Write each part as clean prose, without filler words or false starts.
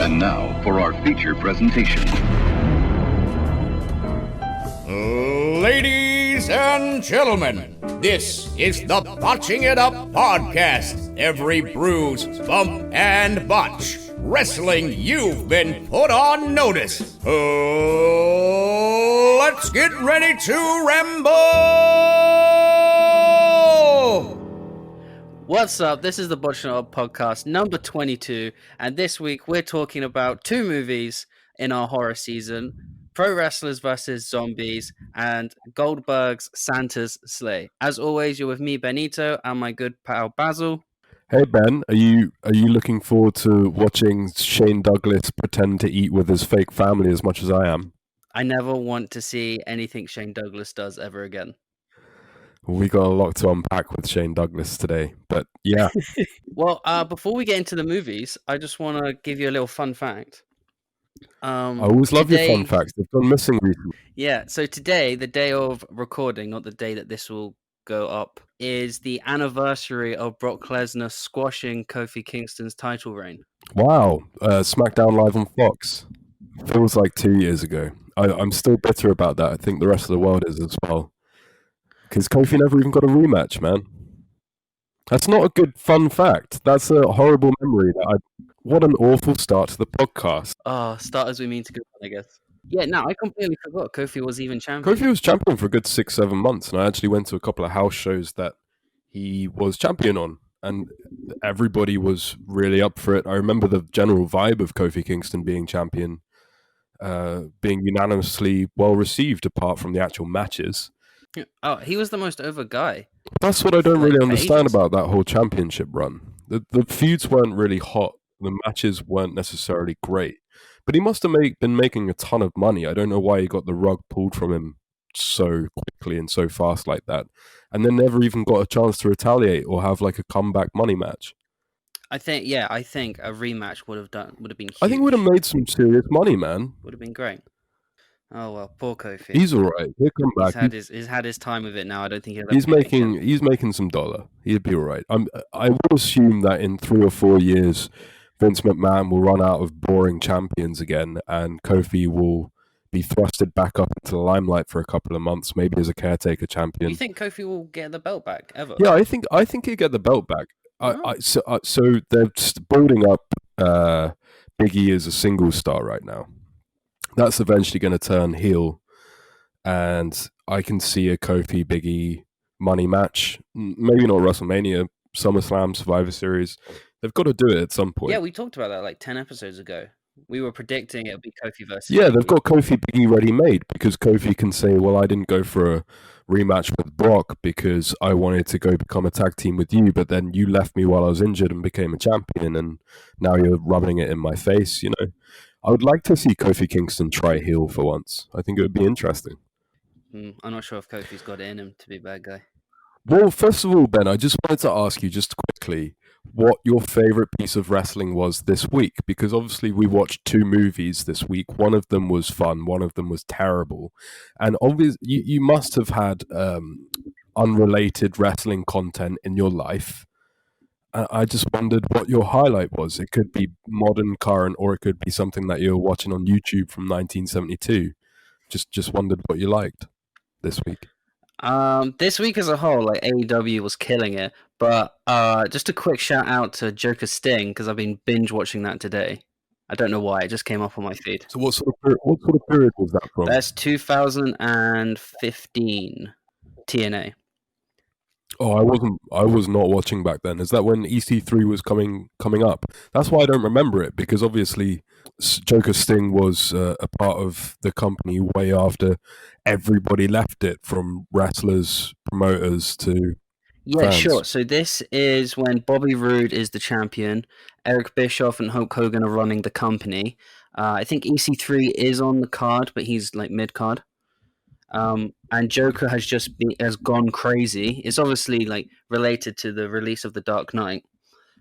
And now for our feature presentation. Ladies and gentlemen, this is the Botching It Up podcast. Every bruise, bump, and botch. Wrestling, you've been put on notice. Let's get ready to ramble! What's up? This is the Botching It Up podcast number 22, and this week we're talking about two movies in our horror season: Pro Wrestlers vs. Zombies and Goldberg's Santa's Slay. As always, you're with me, Benito, and my good pal Basil. Hey Ben, are you looking forward to watching Shane Douglas pretend to eat with his fake family as much as I am? I never want to see anything Shane Douglas does ever again. We got a lot to unpack with Shane Douglas today, but yeah. Well, before we get into the movies, I just want to give you a little fun fact. I always love your fun facts. They've gone missing recently. Yeah, so today, the day of recording, not the day that this will go up, is the anniversary of Brock Lesnar squashing Kofi Kingston's title reign. Wow, SmackDown Live on Fox. Feels like 2 years ago. I'm still bitter about that. I think the rest of the world is as well. Because Kofi never even got a rematch, man. That's not a good fun fact. That's a horrible memory. What an awful start to the podcast. Oh, start as we mean to go, I guess. Yeah, no, I completely forgot Kofi was even champion. Kofi was champion for a good 6-7 months, and I actually went to a couple of house shows that he was champion on, and everybody was really up for it. I remember the general vibe of Kofi Kingston being champion being unanimously well received, apart from the actual matches. Oh, he was the most over guy. That's what I don't really understand about that whole championship run. The feuds weren't really hot. The matches weren't necessarily great. But he must have been making a ton of money. I don't know why he got the rug pulled from him so quickly and so fast like that. And then never even got a chance to retaliate or have like a comeback money match. I think a rematch would have been huge. I think would have made some serious money, man. Would have been great. Oh well, poor Kofi. He's all right. He'll come back. He's had his time with it now. I don't think he's making some dollar. He'll be all right. I will assume that in 3 or 4 years, Vince McMahon will run out of boring champions again, and Kofi will be thrusted back up into the limelight for a couple of months, maybe as a caretaker champion. Do you think Kofi will get the belt back ever? Yeah, I think he'll get the belt back. Oh. So they're building up Big E as a single star right now. That's eventually going to turn heel, and I can see a Kofi Big E money match. Maybe not WrestleMania, SummerSlam, Survivor Series. They've got to do it at some point. Yeah, we talked about that like 10 episodes ago. We were predicting it would be Kofi versus Yeah, Big they've E. got Kofi Big E ready made, because Kofi can say, well, I didn't go for a rematch with Brock because I wanted to go become a tag team with you, but then you left me while I was injured and became a champion, and now you're rubbing it in my face, you know. I would like to see Kofi Kingston try heel for once. I think it would be interesting. I'm not sure if Kofi's got it in him to be a bad guy. Well, first of all, Ben, I just wanted to ask you just quickly what your favorite piece of wrestling was this week, because obviously we watched 2 movies this week. One of them was fun, one of them was terrible, and obviously you must have had unrelated wrestling content in your life. I just wondered what your highlight was. It could be modern, current, or it could be something that you were watching on YouTube from 1972. Just wondered what you liked this week. This week as a whole, like AEW was killing it, but just a quick shout out to Joker Sting, because I've been binge watching that today. I don't know why, it just came up on my feed. So what sort of period was that from? That's 2015 TNA. Oh, I was not watching back then. Is that when EC3 was coming up? That's why I don't remember it, because obviously Joker Sting was a part of the company way after everybody left it, from wrestlers, promoters to fans. Sure. So this is when Bobby Roode is the champion. Eric Bischoff and Hulk Hogan are running the company. I think EC3 is on the card, but he's like mid card. And Joker has gone crazy. It's obviously like related to the release of The Dark Knight,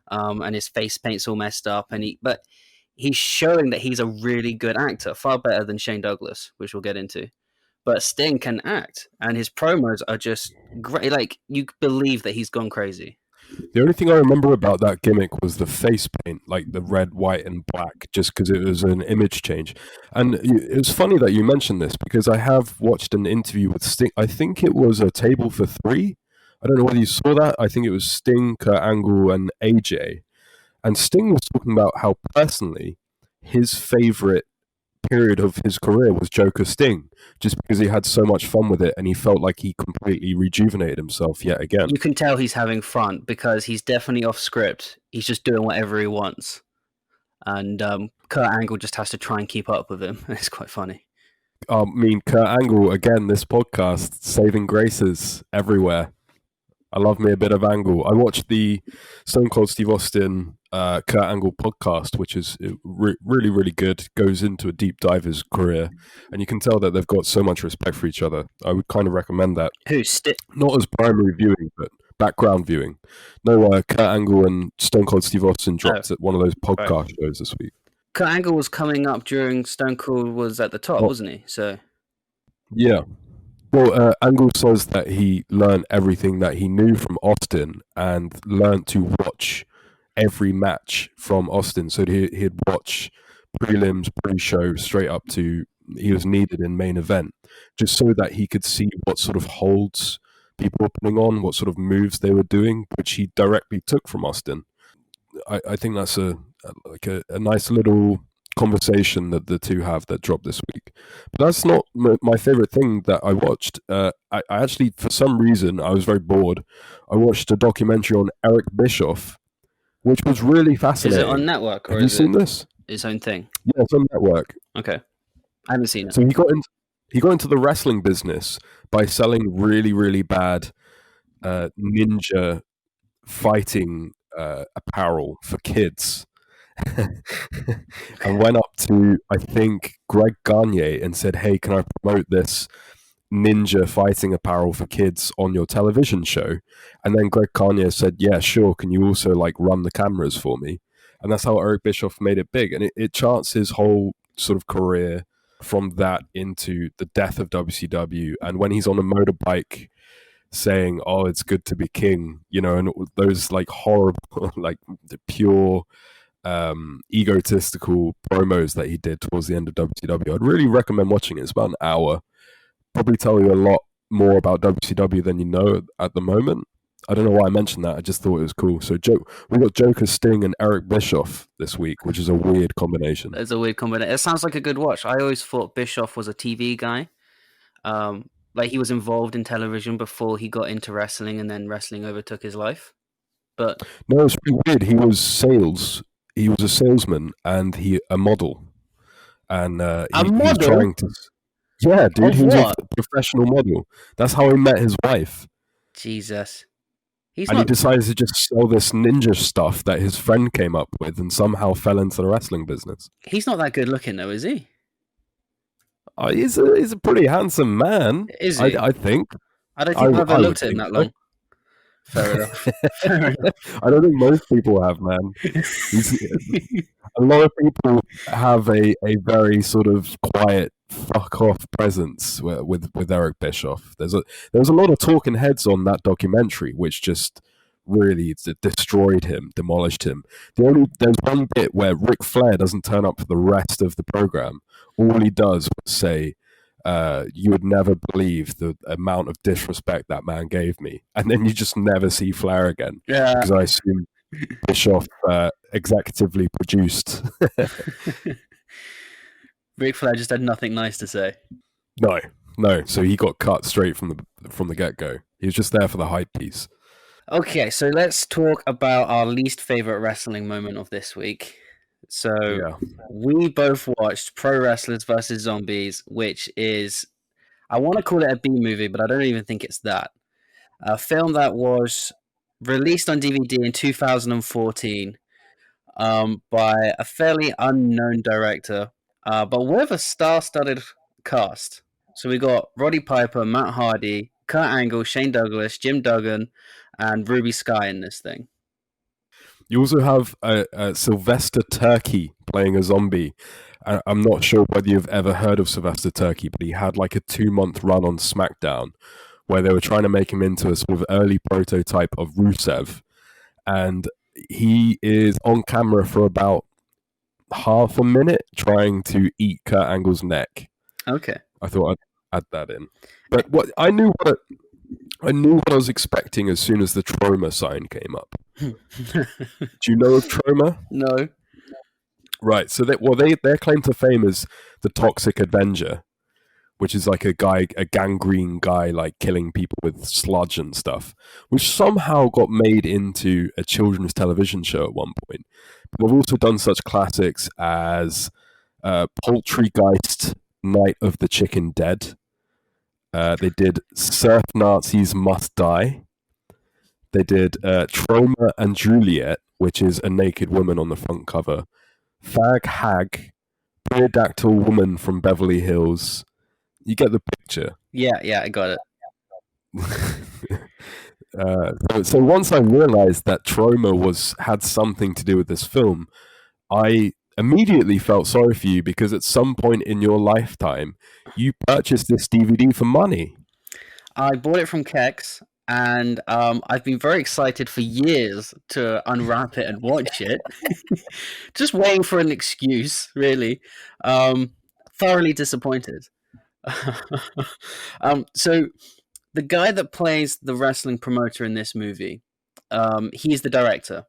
and his face paint's all messed up. But he's showing that he's a really good actor, far better than Shane Douglas, which we'll get into. but Sting can act, and his promos are just great. Like you believe that he's gone crazy. The only thing I remember about that gimmick was the face paint, like the red, white, and black, just because it was an image change. And it was funny that you mentioned this because I have watched an interview with Sting. I think it was a table for three. I don't know whether you saw that. I think it was Sting, Kurt Angle, and AJ. And Sting was talking about how personally his favorite period of his career was Joker Sting, just because he had so much fun with it and he felt like he completely rejuvenated himself yet again. You can tell he's having fun because he's definitely off script. He's just doing whatever he wants. And Kurt Angle just has to try and keep up with him. It's quite funny. I mean, Kurt Angle, again, this podcast, saving graces everywhere. I love me a bit of Angle. I watched the Stone Cold Steve Austin Kurt Angle podcast, which is really, really good. Goes into a deep dive of his career, and you can tell that they've got so much respect for each other. I would kind of recommend that. Not as primary viewing, but background viewing. No, Kurt Angle and Stone Cold Steve Austin dropped at one of those podcast shows this week. Kurt Angle was coming up during Stone Cold was at the top, wasn't he? So yeah. Well, Angle says that he learned everything that he knew from Austin and learned to watch every match from Austin. So he'd watch prelims, pre-show, straight up to he was needed in main event, just so that he could see what sort of holds people were putting on, what sort of moves they were doing, which he directly took from Austin. I think that's a nice little conversation that the two have that dropped this week. But that's not my favorite thing that I watched. I actually, for some reason, I was very bored. I watched a documentary on Eric Bischoff, which was really fascinating. Is it on network? Have you seen this? Its own thing? Yeah, it's on network. Okay. I haven't seen it. So he got into the wrestling business by selling really, really bad ninja fighting apparel for kids. And went up to, I think, Greg Gagne and said, hey, can I promote this ninja fighting apparel for kids on your television show? And then Greg Gagne said, yeah, sure, can you also like run the cameras for me? And that's how Eric Bischoff made it big. And it charts his whole sort of career from that into the death of WCW. And when he's on a motorbike saying, oh, it's good to be king, you know, and those like horrible, like the pure egotistical promos that he did towards the end of WCW. I'd really recommend watching it. It's about an hour. Probably tell you a lot more about WCW than you know at the moment. I don't know why I mentioned that. I just thought it was cool. So we got Joker Sting and Eric Bischoff this week, which is a weird combination. It's a weird combination. It sounds like a good watch. I always thought Bischoff was a TV guy. Like he was involved in television before he got into wrestling, and then wrestling overtook his life. But no, it's pretty weird. He was sales. He was a salesman and a model. And he was trying to. Yeah, dude, he was a professional model. That's how he met his wife. Jesus. He decided to just sell this ninja stuff that his friend came up with and somehow fell into the wrestling business. He's not that good looking, though, is he? He's a pretty handsome man. Is he? I think. I don't think I've ever looked at him that long. Fair enough. I don't think most people have, man. A lot of people have a very sort of quiet, fuck off presence with Eric Bischoff. There was a lot of talking heads on that documentary, which just really destroyed him, demolished him. There's one bit where Ric Flair doesn't turn up for the rest of the program. All he does was say, you would never believe the amount of disrespect that man gave me. And then you just never see Flair again. Yeah. Because I assume Bischoff executively produced. Ric Flair just had nothing nice to say. No. So he got cut straight from the get-go. He was just there for the hype piece. Okay, so let's talk about our least favorite wrestling moment of this week. So we both watched Pro Wrestlers vs. Zombies, which is, I want to call it a B movie, but I don't even think it's that. A film that was released on DVD in 2014 by a fairly unknown director, but with a star-studded cast. So we got Roddy Piper, Matt Hardy, Kurt Angle, Shane Douglas, Jim Duggan, and Ruby Sky in this thing. You also have Sylvester Turkey playing a zombie. I'm not sure whether you've ever heard of Sylvester Turkey, but he had like a 2-month run on SmackDown where they were trying to make him into a sort of early prototype of Rusev. And he is on camera for about half a minute trying to eat Kurt Angle's neck. Okay. I thought I'd add that in. But I knew what I was expecting as soon as the Troma sign came up. Do you know of Troma? No. Right. So their claim to fame is the Toxic Avenger, which is like a gangrene guy, like killing people with sludge and stuff, which somehow got made into a children's television show at one point. But they've also done such classics as Poultrygeist, Night of the Chicken Dead. They did Surf Nazis Must Die. They did Troma and Juliet, which is a naked woman on the front cover. Fag Hag, Beardactyl Woman from Beverly Hills. You get the picture. Yeah, I got it. So once I realized that Troma had something to do with this film, I immediately felt sorry for you because at some point in your lifetime, you purchased this DVD for money. I bought it from Kex, and I've been very excited for years to unwrap it and watch it. Just waiting for an excuse, really. Thoroughly disappointed. So the guy that plays the wrestling promoter in this movie, he's the director.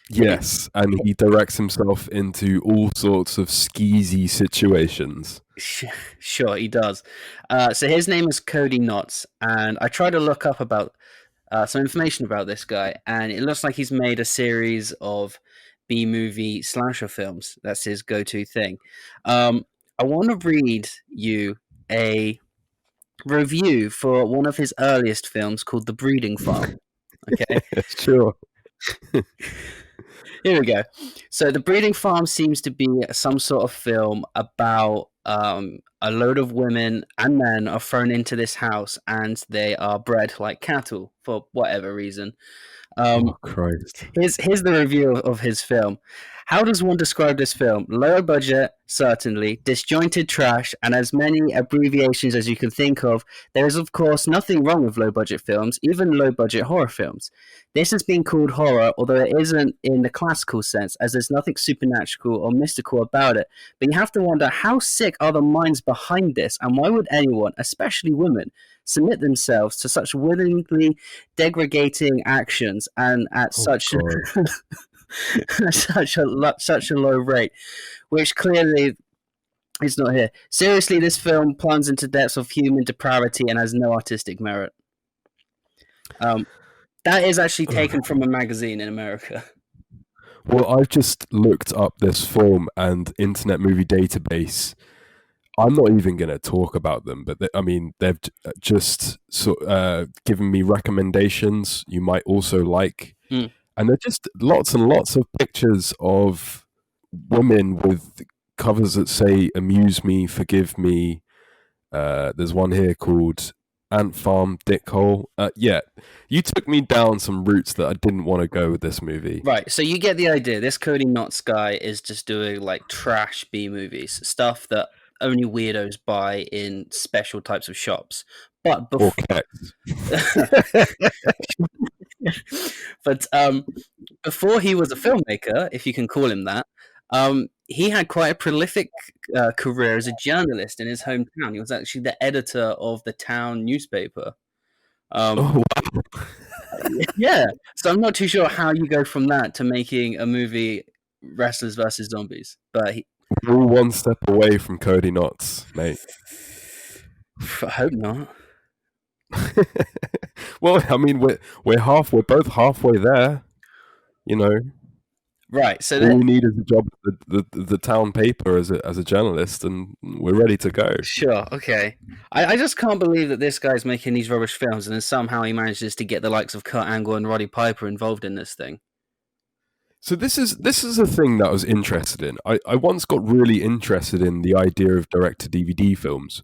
Yes, and he directs himself into all sorts of skeezy situations. Sure, he does. So his name is Cody Knotts, and I tried to look up about some information about this guy, and it looks like he's made a series of B-movie slasher films. That's his go-to thing. I want to read you a review for one of his earliest films called The Breeding Farm. Okay? Sure. Here we go. So The Breeding Farm seems to be some sort of film about a load of women and men are thrown into this house and they are bred like cattle for whatever reason. Oh, Christ. Here's the review of his film. How does one describe this film? Lower budget, certainly, disjointed trash, and as many abbreviations as you can think of. There is, of course, nothing wrong with low-budget films, even low-budget horror films. This has been called horror, although it isn't in the classical sense, as there's nothing supernatural or mystical about it. But you have to wonder, how sick are the minds behind this, and why would anyone, especially women, submit themselves to such willingly degrading actions and at such such a low rate, which clearly is not here. Seriously, this film plunges into depths of human depravity and has no artistic merit. That is actually taken from a magazine in America. Well, I've just looked up this film and Internet Movie Database. I'm not even going to talk about them, but they've just given me recommendations you might also like. And they're just lots and lots of pictures of women with covers that say, amuse me, forgive me. There's one here called Ant Farm Dickhole. Yeah, you took me down some routes that I didn't want to go with this movie. Right, so you get the idea. This Cody Knotts guy is just doing like trash B movies, stuff that only weirdos buy in special types of shops. But Or but before he was a filmmaker, if you can call him that, he had quite a prolific career as a journalist in his hometown. He was actually the editor of the town newspaper. wow. Yeah, so I'm not too sure how you go from that to making a movie Wrestlers versus Zombies, but we're one step away from Cody Knotts, mate. I hope not. Well, I mean, we're both halfway there, you know. Right. So all we need is a job at the town paper as a journalist, and we're ready to go. Sure. Okay. I just can't believe that this guy's making these rubbish films, and then somehow he manages to get the likes of Kurt Angle and Roddy Piper involved in this thing. So this is a thing that I was interested in. I once got really interested in the idea of direct-to-DVD films,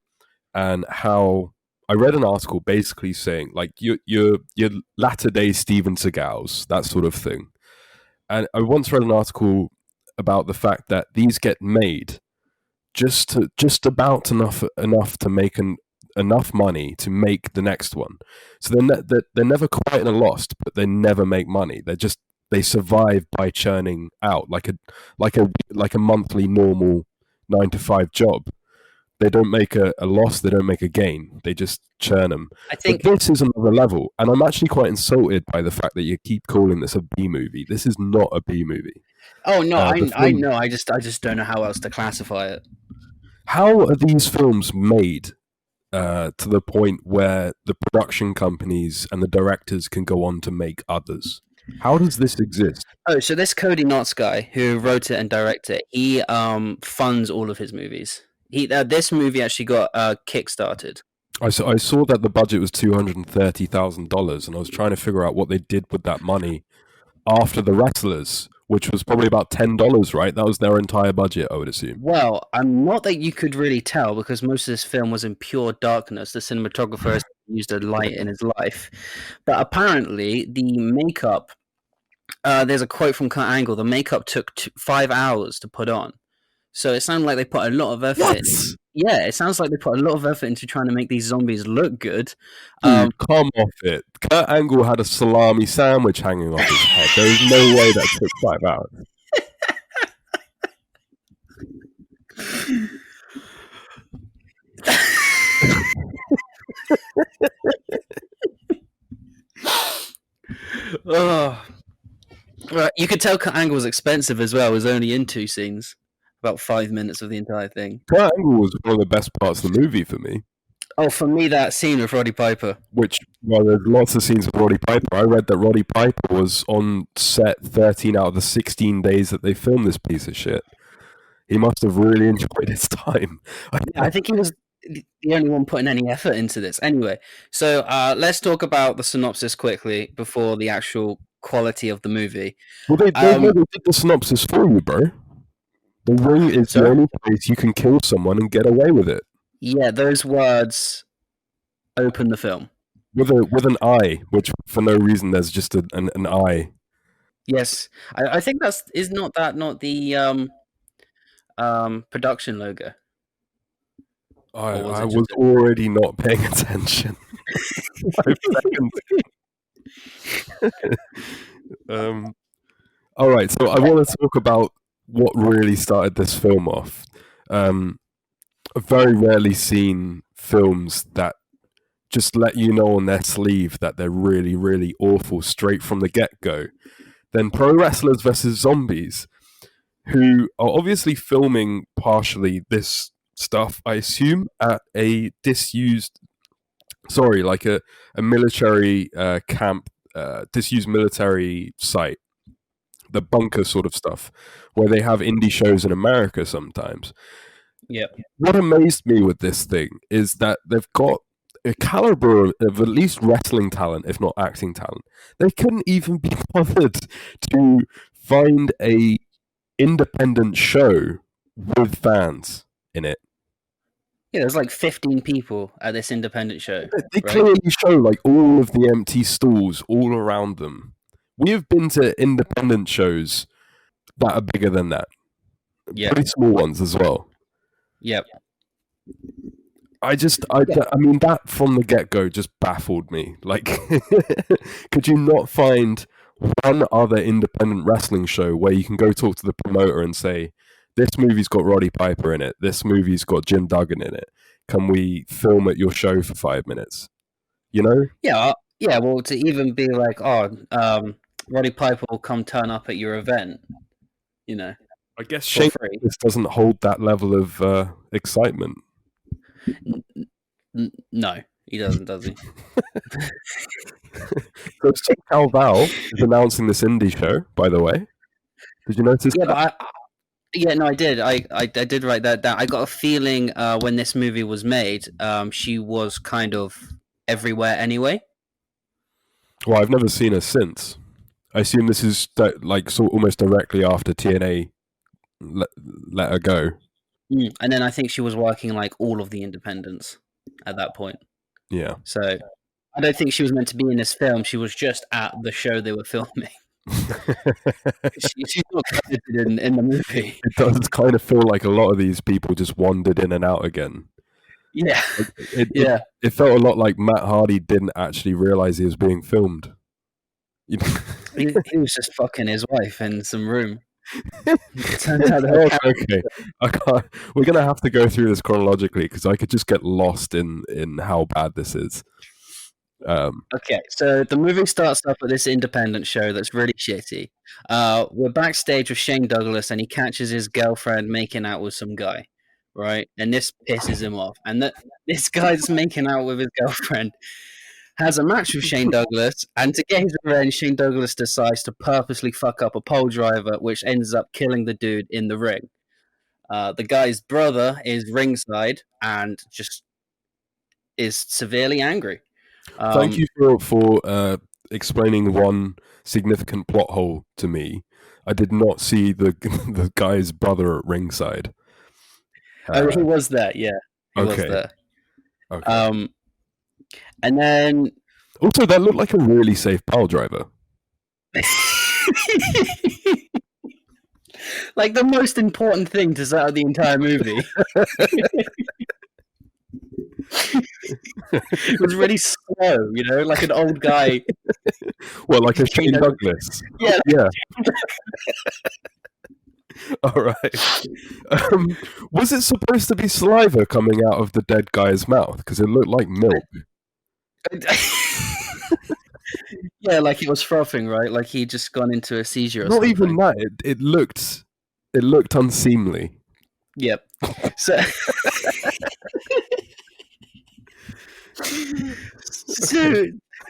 and how I read an article basically saying like your latter-day Steven Seagals, that sort of thing. and I once read an article about the fact that these get made just about enough to make enough money to make the next one. So they're never quite in a loss, but they never make money. They survive by churning out like a monthly normal 9 to 5 job. They don't make a loss, they don't make a gain. They just churn them. I think. But this is another level, and I'm actually quite insulted by the fact that you keep calling this a B movie. This is not a B movie. Oh no, I film, know. I just don't know how else to classify it. How are these films made to the point where the production companies and the directors can go on to make others? How does this exist? Oh, so this Cody Knotts guy who wrote it and directed it, he funds all of his movies. This movie actually got kickstarted. I saw that the budget was $230,000, and I was trying to figure out what they did with that money after the wrestlers, which was probably about $10, right? That was their entire budget, I would assume. Well, I'm not that you could really tell because most of this film was in pure darkness. The cinematographer has used a light in his life, but apparently the makeup. There's a quote from Kurt Angle. The makeup took 5 hours to put on, so it sounded like they put a lot of effort. What? Yeah, it sounds like they put a lot of effort into trying to make these zombies look good. Dude, come off it. Kurt Angle had a salami sandwich hanging off his head. There's no way that took 5 hours. Oh, right. You could tell Kurt Angle was expensive as well. It was only in 2 scenes, about 5 minutes of the entire thing. Kurt Angle was one of the best parts of the movie for me. Oh, for me, that scene with Roddy Piper. Which, well, there's lots of scenes with Roddy Piper. I read that Roddy Piper was on set 13 out of the 16 days that they filmed this piece of shit. He must have really enjoyed his time. I think he was the only one putting any effort into this. Anyway, so let's talk about the synopsis quickly before the actual quality of the movie. Well, they did the synopsis for you, bro. The ring is the only place you can kill someone and get away with it. Yeah, those words open the film. With an eye, which for no reason there's just an eye. Yes, I think not the production logo. I was already not paying attention. 5 seconds. All right, so I want to talk about what really started this film off. I've very rarely seen films that just let you know on their sleeve that they're really, really awful straight from the get-go. Then Pro Wrestlers vs. Zombies, who are obviously filming partially this stuff, I assume, at a military camp, disused military site, the bunker sort of stuff, where they have indie shows in America sometimes. Yeah. What amazed me with this thing is that they've got a caliber of at least wrestling talent, if not acting talent. They couldn't even be bothered to find a independent show with fans in it. Yeah, there's like 15 people at this independent show. They clearly show like all of the empty stalls all around them. We have been to independent shows that are bigger than that. Yeah. Pretty small ones as well. Yep. I mean, that from the get-go just baffled me. Like, could you not find one other independent wrestling show where you can go talk to the promoter and say, this movie's got Roddy Piper in it, this movie's got Jim Duggan in it, can we film at your show for 5 minutes? You know? Yeah, well, to even be like, Roddy Piper will come turn up at your event, you know. I guess Shane this doesn't hold that level of excitement. No, he doesn't, does he? So Cal Val is announcing this indie show, by the way. Did you notice that? But I did. I did write that down. I got a feeling when this movie was made, she was kind of everywhere anyway. Well, I've never seen her since. I assume this is almost directly after TNA let her go. And then I think she was working like all of the independents at that point. Yeah. So I don't think she was meant to be in this film. She was just at the show they were filming. She's not credited in the movie. It does kind of feel like a lot of these people just wandered in and out again. Yeah, It, yeah. it felt a lot like Matt Hardy didn't actually realize he was being filmed. You know? He was just fucking his wife in some room. Turns out Okay, I can't. We're gonna have to go through this chronologically because I could just get lost in how bad this is. Okay, so the movie starts off with this independent show that's really shitty. We're backstage with Shane Douglas, and he catches his girlfriend making out with some guy, right? And this pisses him off. And this guy's making out with his girlfriend has a match with Shane Douglas, and to get his revenge, Shane Douglas decides to purposely fuck up a pole driver, which ends up killing the dude in the ring. The guy's brother is ringside and just is severely angry. Thank you for explaining one significant plot hole to me. I did not see the the guy's brother at ringside. He was there, yeah. He was Okay. there. Okay. And then Also, that looked like a really safe pile driver. like the most important thing to start the entire movie. It was really slow, you know, like an old guy. Well, like a Shane Douglas. Yeah. Yeah. All right. Was it supposed to be saliva coming out of the dead guy's mouth? Because it looked like milk. Yeah, like it was frothing, right? Like he'd just gone into a seizure or Not something. even that. It looked unseemly. Yep. So, so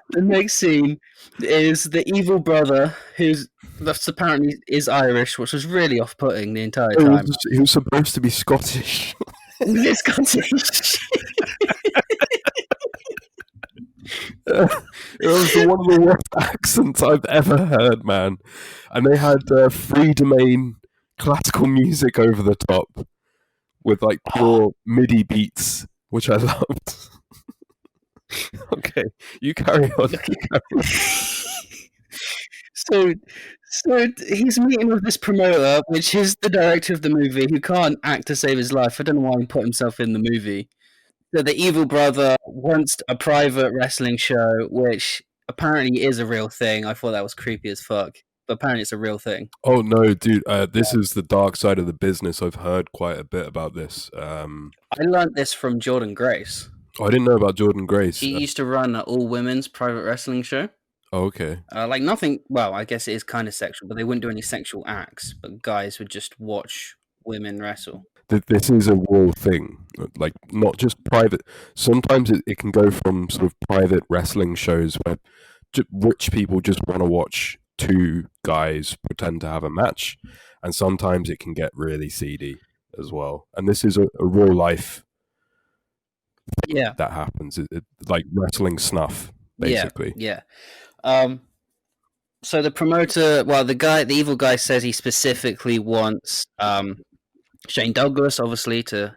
the next scene is the evil brother that's apparently is Irish, which was really off-putting the entire time. He was supposed to be Scottish. It's Scottish. It was one of the worst accents I've ever heard, man. And they had free domain classical music over the top with like pure MIDI beats, which I loved. Okay, you carry on. So he's meeting with this promoter, which is the director of the movie, who can't act to save his life. I don't know why he put himself in the movie. So the evil brother wants a private wrestling show, which apparently is a real thing. I thought that was creepy as fuck, but apparently it's a real thing. Oh no, dude! This is the dark side of the business. I've heard quite a bit about this. I learned this from Jordan Grace. I didn't know about Jordan Grace. He used to run an all-women's private wrestling show. Oh, okay. Like nothing. Well, I guess it is kind of sexual, but they wouldn't do any sexual acts. But guys would just watch women wrestle. This is a real thing, like not just private. Sometimes it can go from sort of private wrestling shows where rich people just want to watch two guys pretend to have a match, and sometimes it can get really seedy as well. And this is a real life thing that happens. It like wrestling snuff, basically. Yeah. So the promoter, the evil guy says he specifically wants Shane Douglas, obviously, to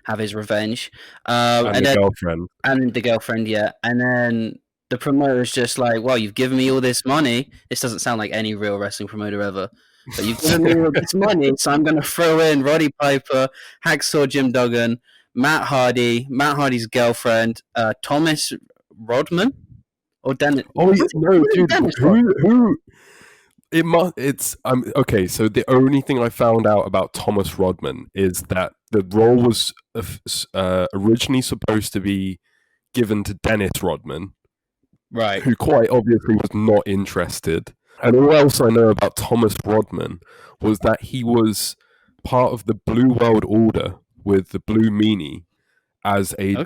have his revenge. And the girlfriend. And the girlfriend, yeah. And then the promoter's just like, well, you've given me all this money. This doesn't sound like any real wrestling promoter ever. But you've given me all this money, so I'm going to throw in Roddy Piper, Hacksaw Jim Duggan, Matt Hardy's girlfriend, Thomas Rodman? Or Dennis? Oh no, dude! Who? It's okay. So the only thing I found out about Thomas Rodman is that the role was originally supposed to be given to Dennis Rodman, right? Who quite obviously was not interested. And all else I know about Thomas Rodman was that he was part of the Blue World Order with the Blue Meanie as a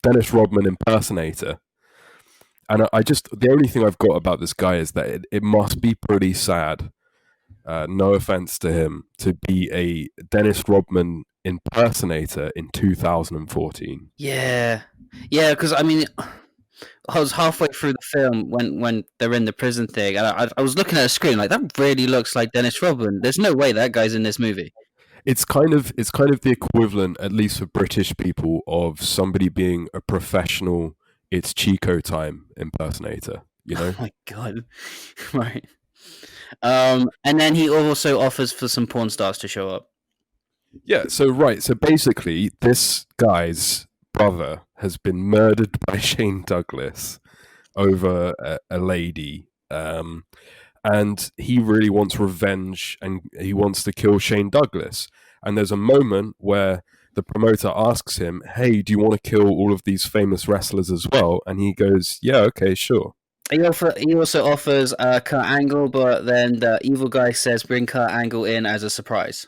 Dennis Rodman impersonator. And the only thing I've got about this guy is that it must be pretty sad, no offense to him, to be a Dennis Rodman impersonator in 2014. Yeah, because I mean, I was halfway through the film when they're in the prison thing, and I was looking at a screen like, that really looks like Dennis Rodman. There's no way that guy's in this movie. It's kind of the equivalent, at least for British people, of somebody being a professional "It's Chico Time" impersonator. You Oh know? my god! Right. And then he also offers for some porn stars to show up. Yeah. So right. So basically, this guy's brother has been murdered by Shane Douglas over a lady. And he really wants revenge, and he wants to kill Shane Douglas. And there's a moment where the promoter asks him, "Hey, do you want to kill all of these famous wrestlers as well?" And he goes, "Yeah, okay, sure." He also offers Kurt Angle, but then the evil guy says bring Kurt Angle in as a surprise.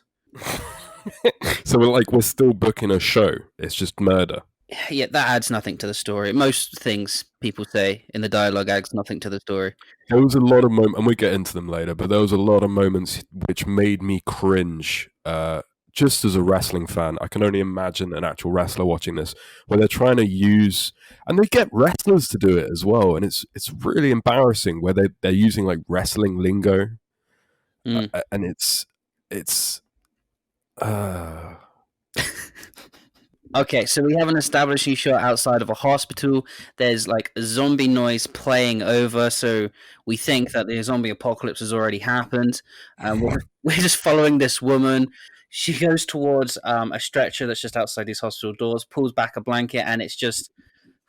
So we're still booking a show. It's just murder. Yeah, that adds nothing to the story. Most things people say in the dialogue adds nothing to the story. There was a lot of moments, and we get into them later, but there was a lot of moments which made me cringe. Just as a wrestling fan, I can only imagine an actual wrestler watching this, where they're trying to use, and they get wrestlers to do it as well, and it's really embarrassing where they're using like wrestling lingo, and it's. Okay, so we have an establishing shot outside of a hospital. There's like a zombie noise playing over, so we think that the zombie apocalypse has already happened. We're just following this woman. She goes towards a stretcher that's just outside these hospital doors, pulls back a blanket, and it's just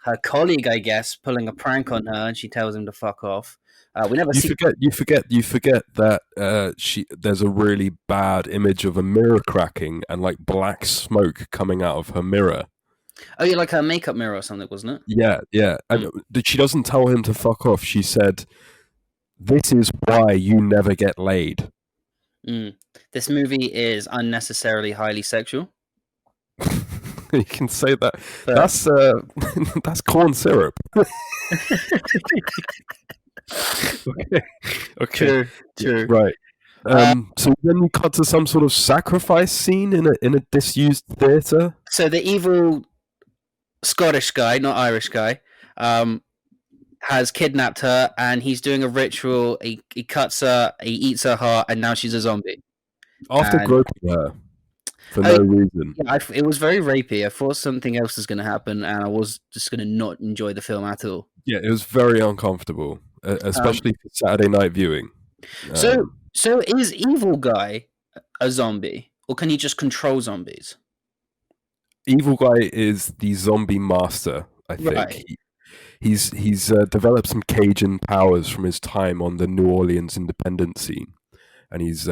her colleague, I guess, pulling a prank on her, and she tells him to fuck off. We never see. You forget that there's a really bad image of a mirror cracking and like black smoke coming out of her mirror. Oh, yeah, like her makeup mirror or something, wasn't it? Yeah. And she doesn't tell him to fuck off. She said, "This is why you never get laid." This movie is unnecessarily highly sexual. You can say that. That's that's corn syrup. Okay. True. Right. So then we cut to some sort of sacrifice scene in a disused theater. So the evil Scottish guy, not Irish guy, has kidnapped her, and he's doing a ritual. He cuts her, he eats her heart, and now she's a zombie. After groping her for no reason. Yeah, it was very rapey. I thought something else was going to happen, and I was just going to not enjoy the film at all. Yeah, it was very uncomfortable, especially for Saturday night viewing. So is evil guy a zombie, or can he just control zombies? Evil guy is the zombie master, I think. Right. He's developed some Cajun powers from his time on the New Orleans independent scene, and he's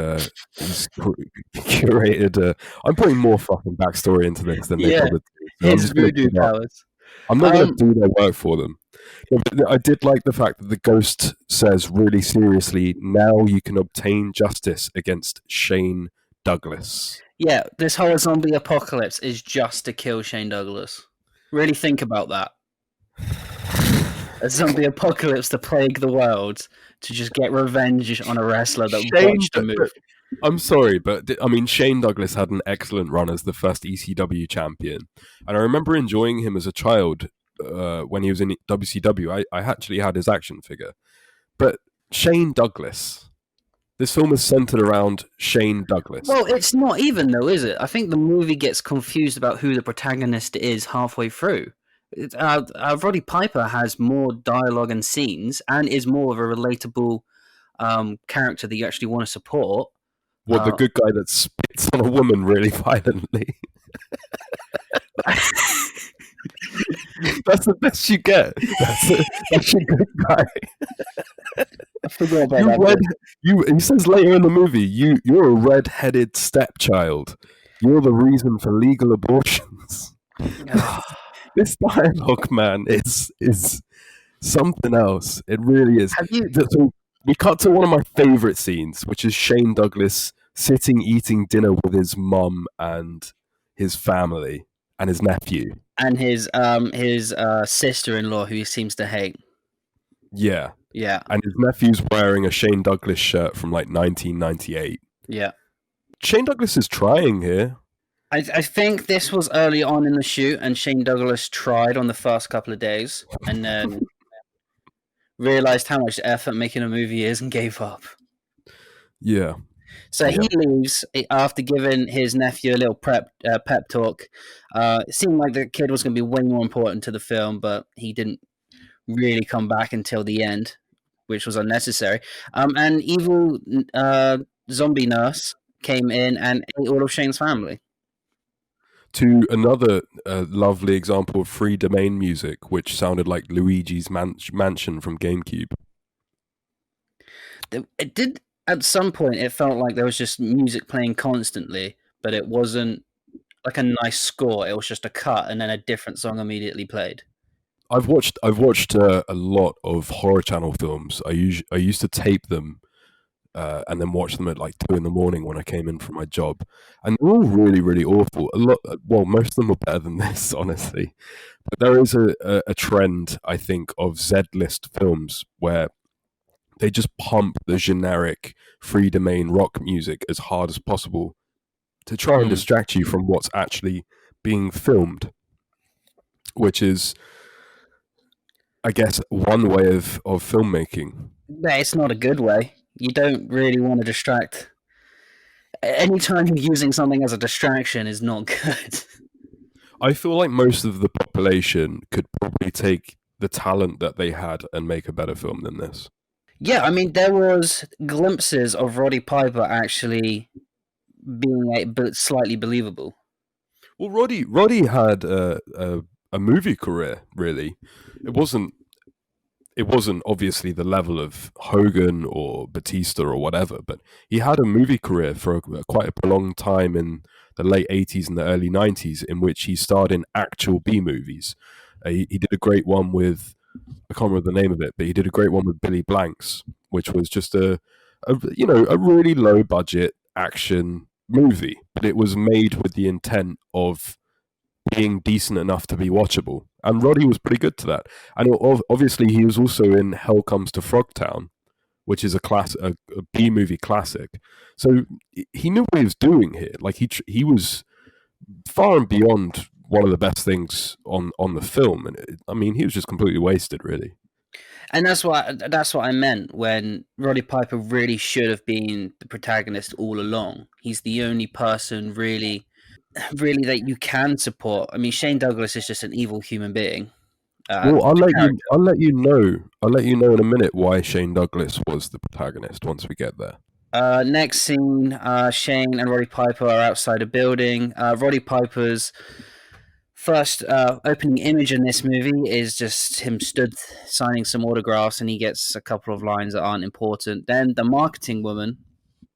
curated. I'm putting more fucking backstory into this than they probably do. His voodoo powers. I'm not going to do their work for them. But I did like the fact that the ghost says really seriously, "Now you can obtain justice against Shane Douglas." Yeah, this whole zombie apocalypse is just to kill Shane Douglas. Really think about that. A zombie apocalypse to plague the world, to just get revenge on a wrestler that watched the move. I'm sorry, but I mean, Shane Douglas had an excellent run as the first ECW champion, and I remember enjoying him as a child when he was in WCW. I actually had his action figure, but Shane Douglas. This film is centered around Shane Douglas. Well, it's not even though, is it? I think the movie gets confused about who the protagonist is halfway through. Roddy Piper has more dialogue and scenes, and is more of a relatable character that you actually want to support. What, the good guy that spits on a woman really violently? That's the best you get. That's your good guy. I forgot about that. He says later in the movie, you're a red-headed stepchild. You're the reason for legal abortions. This dialogue, man, is something else. It really is. So we cut to one of my favorite scenes, which is Shane Douglas sitting eating dinner with his mum and his family and his nephew and his sister-in-law, who he seems to hate. Yeah, yeah, and his nephew's wearing a Shane Douglas shirt from like 1998. Yeah, Shane Douglas is trying here. I think this was early on in the shoot, and Shane Douglas tried on the first couple of days, and then realized how much effort making a movie is and gave up. Yeah. So he leaves after giving his nephew a little pep talk. It seemed like the kid was going to be way more important to the film, but he didn't really come back until the end. which was unnecessary. And evil zombie nurse came in and ate all of Shane's family. To another lovely example of free domain music, which sounded like Luigi's Mansion from GameCube. It did at some point. It felt like there was just music playing constantly, but it wasn't like a nice score. It was just a cut, and then a different song immediately played. I've watched a lot of horror channel films. I used to tape them and then watch them at like 2 a.m. when I came in from my job, and they're all really really awful. Most of them are better than this, honestly. But there is a trend, I think, of Z-list films where they just pump the generic free domain rock music as hard as possible to try and distract you from what's actually being filmed, which is, I guess, one way of filmmaking. But it's not a good way. You don't really want to distract. Anytime you're using something as a distraction is not good. I feel like most of the population could probably take the talent that they had and make a better film than this. Yeah, I mean, there was glimpses of Roddy Piper actually being slightly believable. Well, Roddy had a movie career. Really, it wasn't obviously the level of Hogan or Batista or whatever, but he had a movie career for quite a prolonged time in the late 80s and the early 90s, in which he starred in actual B movies. He did a great one with, I can't remember the name of it, but he did a great one with Billy Blanks, which was just a really low budget action movie, but it was made with the intent of being decent enough to be watchable. And Roddy was pretty good to that. And obviously he was also in Hell Comes to Frogtown, which is a B movie classic. So he knew what he was doing here. Like he was far and beyond one of the best things on the film. And he was just completely wasted, really. And that's what I meant when Roddy Piper really should have been the protagonist all along. He's the only person really that you can support. I mean, Shane Douglas is just an evil human being. Well, I'll let you know in a minute why Shane Douglas was the protagonist once we get there. Next scene, Shane and Roddy Piper are outside a building. Roddy Piper's first opening image in this movie is just him stood signing some autographs, and he gets a couple of lines that aren't important. Then the marketing woman.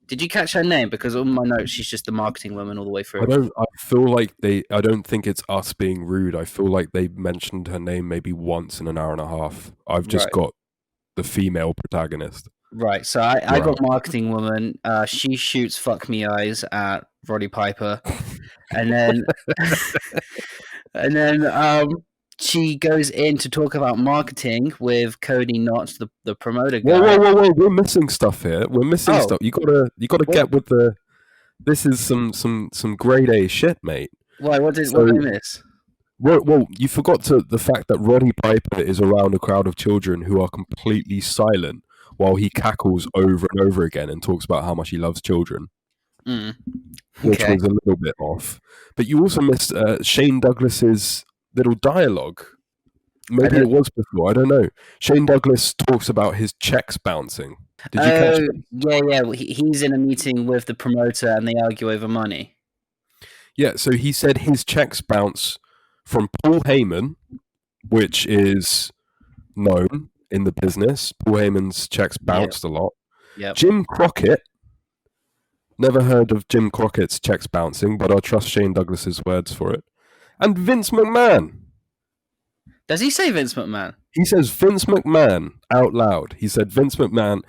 Did you catch her name? Because on my notes, she's just the marketing woman all the way through. I feel like I don't think it's us being rude. I feel like they mentioned her name maybe once in an hour and a half. I've just got the female protagonist. Right. So I got marketing woman. She shoots fuck me eyes at Roddy Piper, and then she goes in to talk about marketing with Cody Knotts, the promoter guy. Whoa! We're missing stuff here. We're missing stuff. You gotta get with the. This is some grade A shit, mate. Why? What did I miss? Well, you forgot the fact that Roddy Piper is around a crowd of children who are completely silent while he cackles over and over again and talks about how much he loves children. Which was a little bit off. But you also missed Shane Douglas's little dialogue. Maybe it was before, I don't know. Shane Douglas talks about his checks bouncing. Did you catch that? Yeah. He's in a meeting with the promoter and they argue over money. Yeah, so he said his checks bounce from Paul Heyman, which is known in the business. Paul Heyman's checks bounced a lot. Yep. Jim Crockett. Never heard of Jim Crockett's checks bouncing, but I'll trust Shane Douglas's words for it. And Vince McMahon. Does he say Vince McMahon? He says Vince McMahon out loud. He said, Vince McMahon,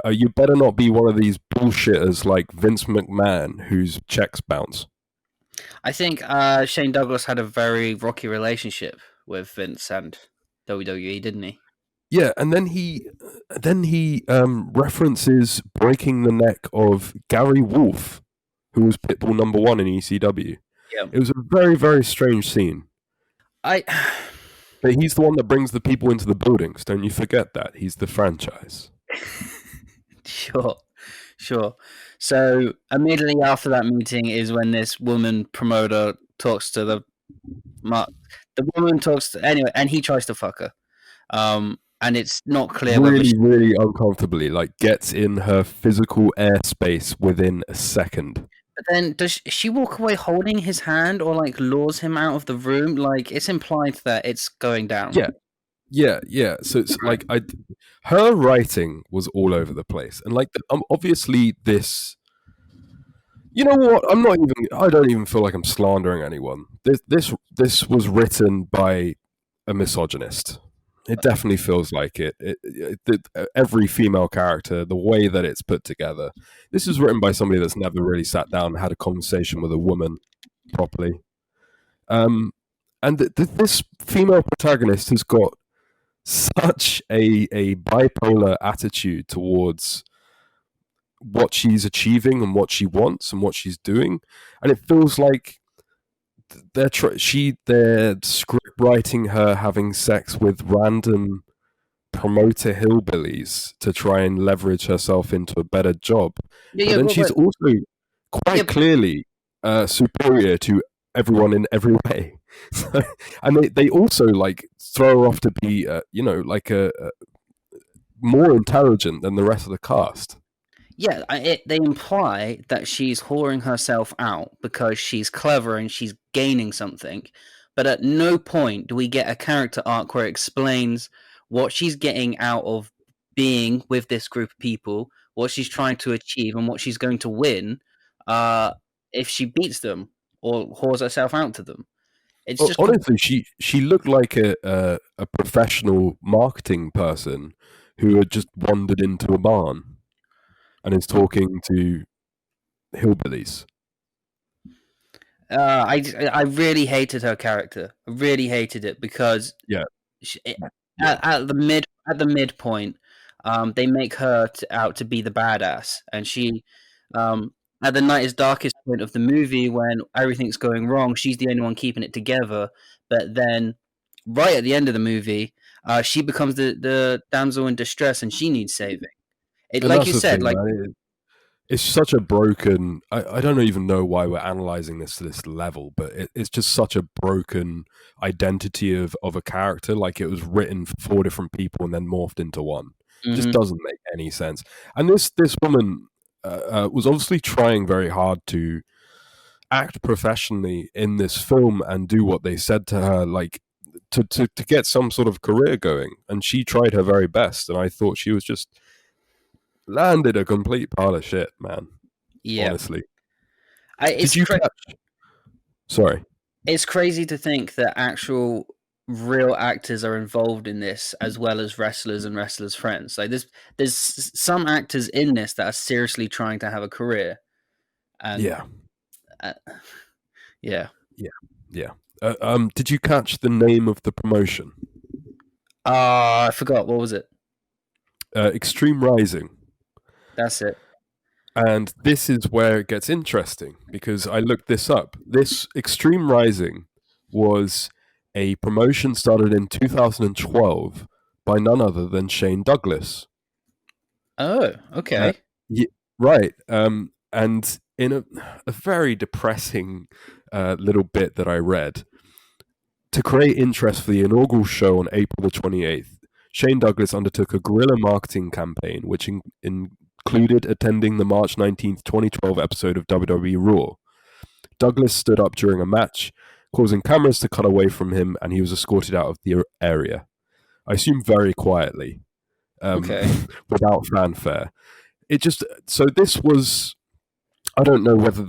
you better not be one of these bullshitters like Vince McMahon whose checks bounce. I think Shane Douglas had a very rocky relationship with Vince and WWE, didn't he? Yeah, and then he references breaking the neck of Gary Wolfe, who was Pitbull #1 in ECW. Yeah. It was a very, very strange scene. But he's the one that brings the people into the buildings. Don't you forget that. He's the franchise. Sure. So immediately after that meeting is when this woman promoter talks to anyway, and he tries to fuck her. and it's not clear whether really, really uncomfortably, like gets in her physical airspace within a second. But then, does she walk away holding his hand, or like lures him out of the room? Like it's implied that it's going down. Yeah. So it's Right. like her writing was all over the place, and like obviously this. You know what? I don't even feel like I'm slandering anyone. This was written by a misogynist. It definitely feels like it. Every female character, the way that it's put together. This is written by somebody that's never really sat down and had a conversation with a woman properly. And this female protagonist has got such a bipolar attitude towards what she's achieving and what she wants and what she's doing, and it feels like they're script writing her having sex with random promoter hillbillies to try and leverage herself into a better job. But then she's also quite clearly superior to everyone in every way. And they also like throw her off to be like a more intelligent than the rest of the cast. Yeah, they imply that she's whoring herself out because she's clever and she's gaining something, but at no point do we get a character arc where it explains what she's getting out of being with this group of people, what she's trying to achieve, and what she's going to win if she beats them or whores herself out to them. It's just honestly, she looked like a professional marketing person who had just wandered into a barn and is talking to hillbillies. I really hated her character. I really hated it because at the midpoint, they make her out to be the badass, and she at the night's darkest point of the movie when everything's going wrong, she's the only one keeping it together. But then, right at the end of the movie, she becomes the damsel in distress, and she needs saving. Like you said, like. It's such a broken. I don't even know why we're analyzing this to this level, but it's just such a broken identity of a character. Like it was written for 4 different people and then morphed into one. It just doesn't make any sense. And this woman was obviously trying very hard to act professionally in this film and do what they said to her, like to get some sort of career going. And she tried her very best, and I thought she was just landed a complete pile of shit, man. Yeah. Honestly. Did you catch? Sorry. It's crazy to think that actual real actors are involved in this as well as wrestlers and wrestlers' friends. Like there's some actors in this that are seriously trying to have a career. And yeah. Did you catch the name of the promotion? I forgot. What was it? Extreme Rising. That's it. And this is where it gets interesting because I looked this up. This Extreme Rising was a promotion started in 2012 by none other than Shane Douglas. Oh, okay. Right. And in a very depressing little bit that I read, to create interest for the inaugural show on April the 28th, Shane Douglas undertook a guerrilla marketing campaign, which included attending the March 19th, 2012 episode of WWE Raw. Douglas stood up during a match, causing cameras to cut away from him, and he was escorted out of the area. I assume very quietly, without fanfare. So this was, I don't know whether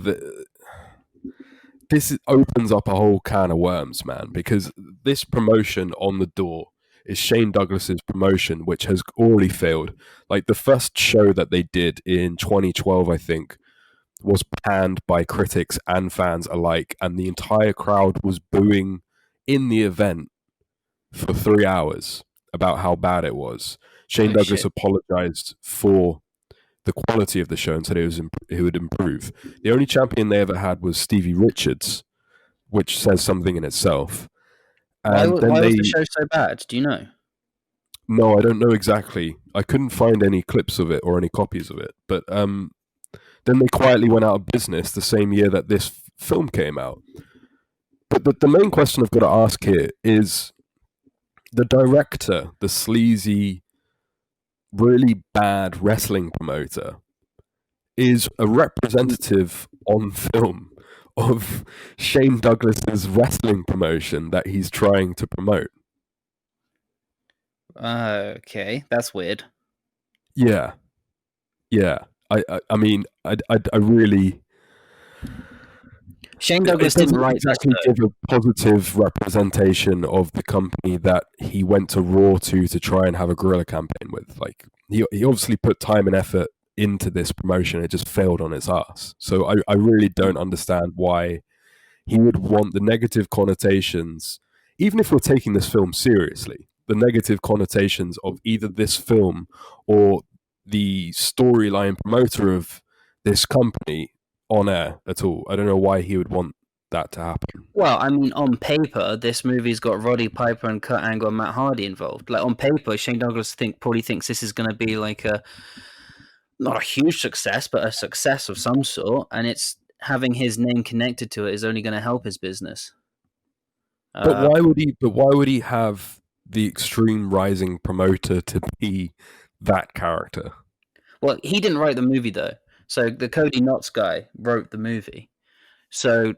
this opens up a whole can of worms, man, because this promotion on the door is Shane Douglas's promotion, which has already failed. Like the first show that they did in 2012, I think, was panned by critics and fans alike, and the entire crowd was booing in the event for 3 hours about how bad it was. Shane Douglas apologized for the quality of the show and said it would improve. The only champion they ever had was Stevie Richards, which says something in itself. Why was the show so bad? Do you know? No, I don't know exactly. I couldn't find any clips of it or any copies of it. But then they quietly went out of business the same year that this film came out. But the main question I've got to ask here is, the director, the sleazy, really bad wrestling promoter, is a representative on film of Shane Douglas's wrestling promotion that he's trying to promote. Okay, that's weird. Yeah, yeah. I mean, I really. Shane It Douglas didn't doesn't write exactly this. give a positive representation of the company that he went to Raw to try and have a guerrilla campaign with. Like he obviously put time and effort into this promotion. It just failed on its ass. So I really don't understand why he would want the negative connotations, even if we're taking this film seriously, the negative connotations of either this film or the storyline promoter of this company on air at all. I don't know why he would want that to happen. Well, I mean, on paper, this movie's got Roddy Piper and Kurt Angle and Matt Hardy involved. Like on paper, Shane Douglas probably thinks this is going to be like a not a huge success, but a success of some sort, and it's having his name connected to it is only going to help his business. But why would he? But why would he have the Extreme Rising promoter to be that character? Well, he didn't write the movie though, so the Cody Knotts guy wrote the movie. So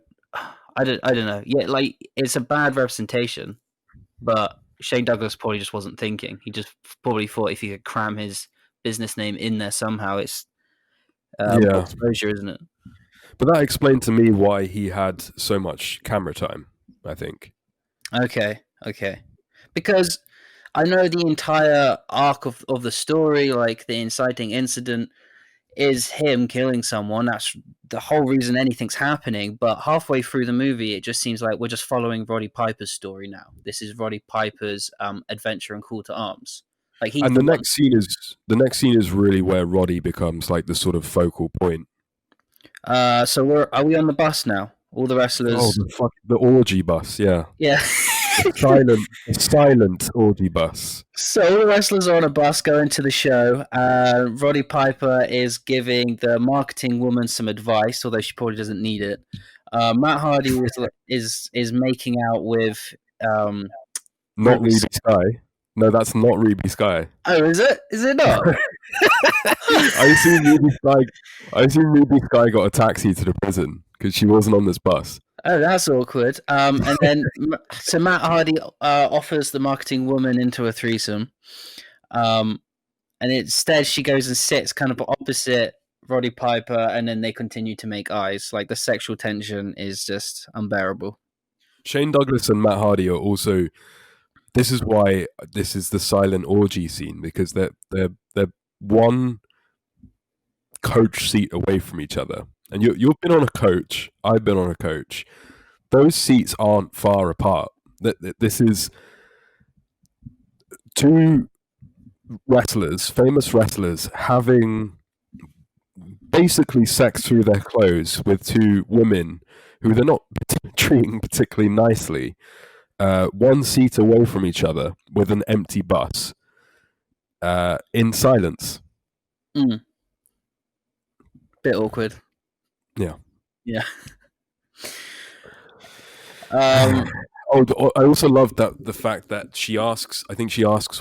I don't know. Yeah, like it's a bad representation, but Shane Douglas probably just wasn't thinking. He just probably thought if he could cram his business name in there somehow, it's more exposure, isn't it? But that explained to me why he had so much camera time, I think. Okay. Because I know the entire arc of the story, like the inciting incident, is him killing someone. That's the whole reason anything's happening. But halfway through the movie, it just seems like we're just following Roddy Piper's story now. This is Roddy Piper's adventure and call to arms. Like and the next scene is really where Roddy becomes like the sort of focal point. So are we on the bus now? All the wrestlers. Oh, the orgy bus, yeah. Yeah. the silent orgy bus. So all the wrestlers are on a bus going to the show. Roddy Piper is giving the marketing woman some advice, although she probably doesn't need it. Matt Hardy is making out with not Ruby Sky. No, that's not Ruby Sky. Oh, is it? Is it not? I assume Ruby Sky got a taxi to the prison because she wasn't on this bus. Oh, that's awkward. And then, so Matt Hardy offers the marketing woman into a threesome. And instead she goes and sits kind of opposite Roddy Piper, and then they continue to make eyes. Like the sexual tension is just unbearable. Shane Douglas and Matt Hardy are also. This is why this is the silent orgy scene, because they're one coach seat away from each other. And you've been on a coach. I've been on a coach. Those seats aren't far apart. This is two wrestlers, famous wrestlers, having basically sex through their clothes with two women who they're not treating particularly nicely. One seat away from each other with an empty bus, in silence. Bit awkward. Yeah. I also love that the fact that she asks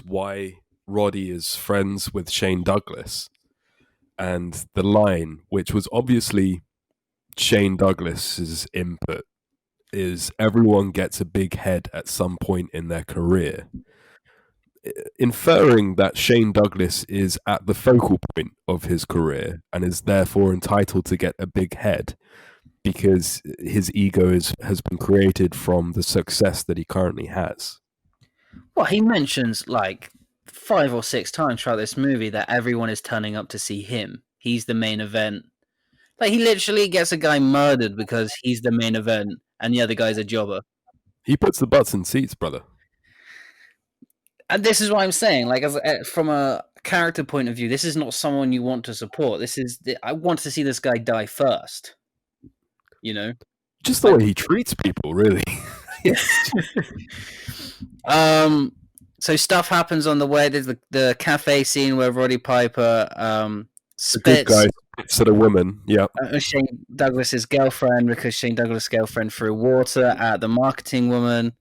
why Roddy is friends with Shane Douglas, and the line, which was obviously Shane Douglas's input, is everyone gets a big head at some point in their career, inferring that Shane Douglas is at the focal point of his career and is therefore entitled to get a big head because his ego has been created from the success that he currently has. Well, he mentions like 5 or 6 times throughout this movie that everyone is turning up to see him. He's the main event. Like he literally gets a guy murdered because he's the main event and the other guy's a jobber. He puts the butts in seats, brother. And this is what I'm saying. Like, from a character point of view, this is not someone you want to support. I want to see this guy die first. You know, just the way he treats people, really. So stuff happens on the way. There's the cafe scene where Roddy Piper spits. The good guy spits at a woman. Yeah. Shane Douglas's girlfriend, because Shane Douglas' girlfriend threw water at the marketing woman.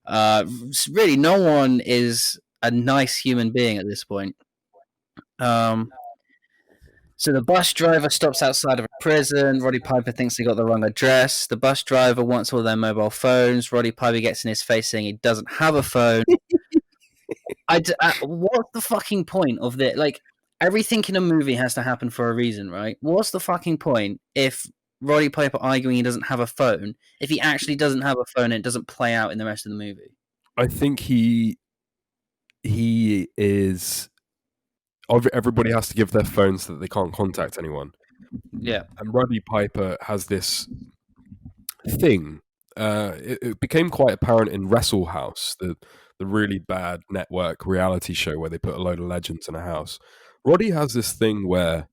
Really, no one is a nice human being at this point. So the bus driver stops outside of a prison. Roddy Piper thinks he got the wrong address. The bus driver wants all their mobile phones. Roddy Piper gets in his face saying he doesn't have a phone. What's the fucking point of this? Like, everything in a movie has to happen for a reason, right? What's the fucking point if Roddy Piper arguing he doesn't have a phone, if he actually doesn't have a phone and it doesn't play out in the rest of the movie? I think he is. Everybody has to give their phones so that they can't contact anyone. Yeah. And Roddy Piper has this thing. It became quite apparent in Wrestle House, the really bad network reality show where they put a load of legends in a house. Roddy has this thing where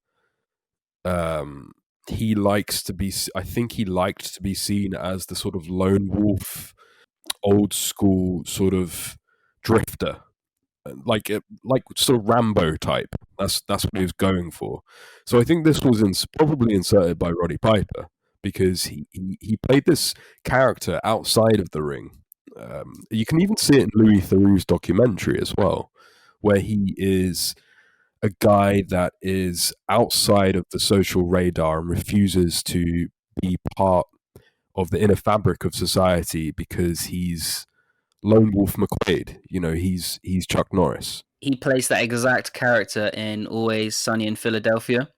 he likes to be. I think he liked to be seen as the sort of lone wolf, old school sort of drifter. Like sort of Rambo type. That's what he was going for. So I think this was probably inserted by Roddy Piper because he played this character outside of the ring. You can even see it in Louis Theroux's documentary as well, where he is a guy that is outside of the social radar and refuses to be part of the inner fabric of society because he's Lone Wolf McQuaid. He's Chuck Norris. He plays that exact character in Always Sunny in Philadelphia.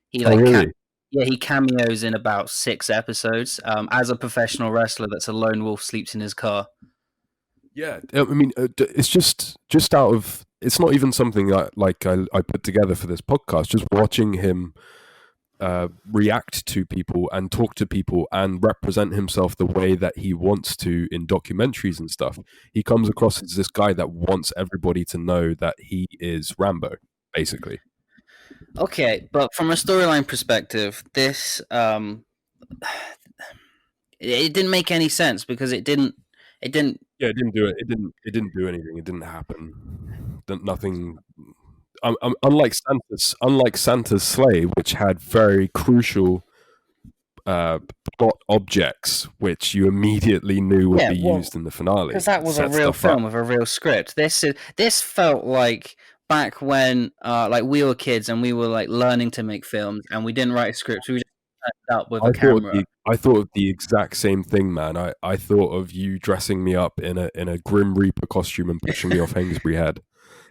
He really? He cameos in about 6 episodes as a professional wrestler that's a lone wolf, sleeps in his car. Yeah, I mean, it's just out of. It's not even something that I put together for this podcast. Just watching him react to people and talk to people and represent himself the way that he wants to in documentaries and stuff. He comes across as this guy that wants everybody to know that he is Rambo, basically. Okay, but from a storyline perspective, this it didn't make any sense because it didn't. Yeah, it didn't do it. It didn't do anything. It didn't happen. Nothing. Unlike Santa's sleigh, which had very crucial plot objects, which you immediately knew would be used in the finale, because that was a real film with a real script. This felt like back when we were kids and we were like learning to make films and we didn't write a script. We just turned up with a camera. I thought of the exact same thing, man. I thought of you dressing me up in a Grim Reaper costume and pushing me off Hainsbury Head.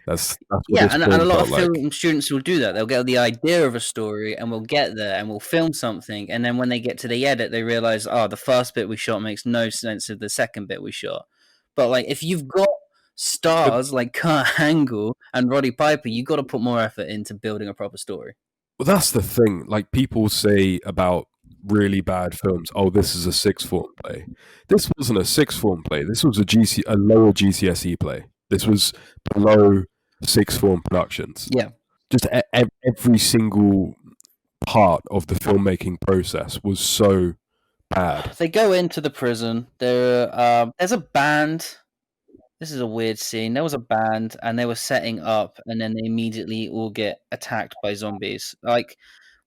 That's what and a lot of film students will do that. They'll get the idea of a story and we'll get there and we'll film something, and then when they get to the edit, they realize, the first bit we shot makes no sense of the second bit we shot. But like, if you've got stars like Kurt Angle and Roddy Piper, you got to put more effort into building a proper story. Well, that's the thing. Like, people say about really bad films, this is a sixth form play. This wasn't a sixth form play. This was a lower GCSE play. This was below sixth form productions. Yeah, just every single part of the filmmaking process was so bad. They go into the prison. There's a band. This is a weird scene. There was a band, and they were setting up, and then they immediately all get attacked by zombies. Like,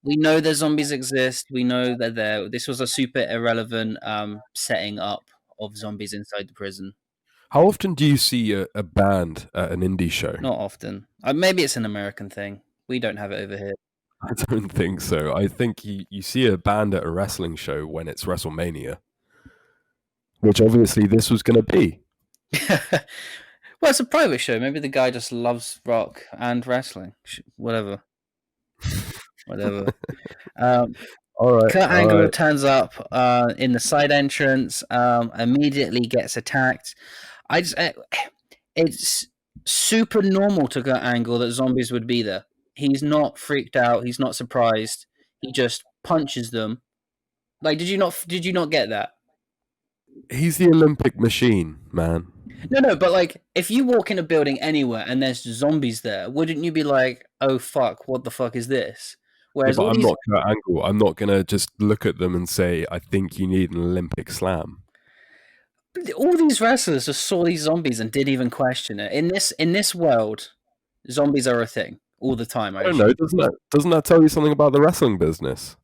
we know that zombies exist. We know they're there. This was a super irrelevant setting up of zombies inside the prison. How often do you see a band at an indie show? Not often. Maybe it's an American thing. We don't have it over here. I don't think so. I think you see a band at a wrestling show when it's WrestleMania, which obviously this was going to be. Well, it's a private show. Maybe the guy just loves rock and wrestling. Whatever. All right. Kurt Angle turns up in the side entrance, immediately gets attacked. It's super normal to Kurt Angle that zombies would be there. He's not freaked out. He's not surprised. He just punches them. Like, did you not get that? He's the Olympic machine, man. No, but like, if you walk in a building anywhere and there's zombies there, wouldn't you be like, "Oh fuck, what the fuck is this?" Whereas I'm not Kurt Angle. I'm not gonna just look at them and say, "I think you need an Olympic slam." All these wrestlers just saw these zombies and didn't even question it. In this world, zombies are a thing all the time. I don't know. Doesn't that tell you something about the wrestling business?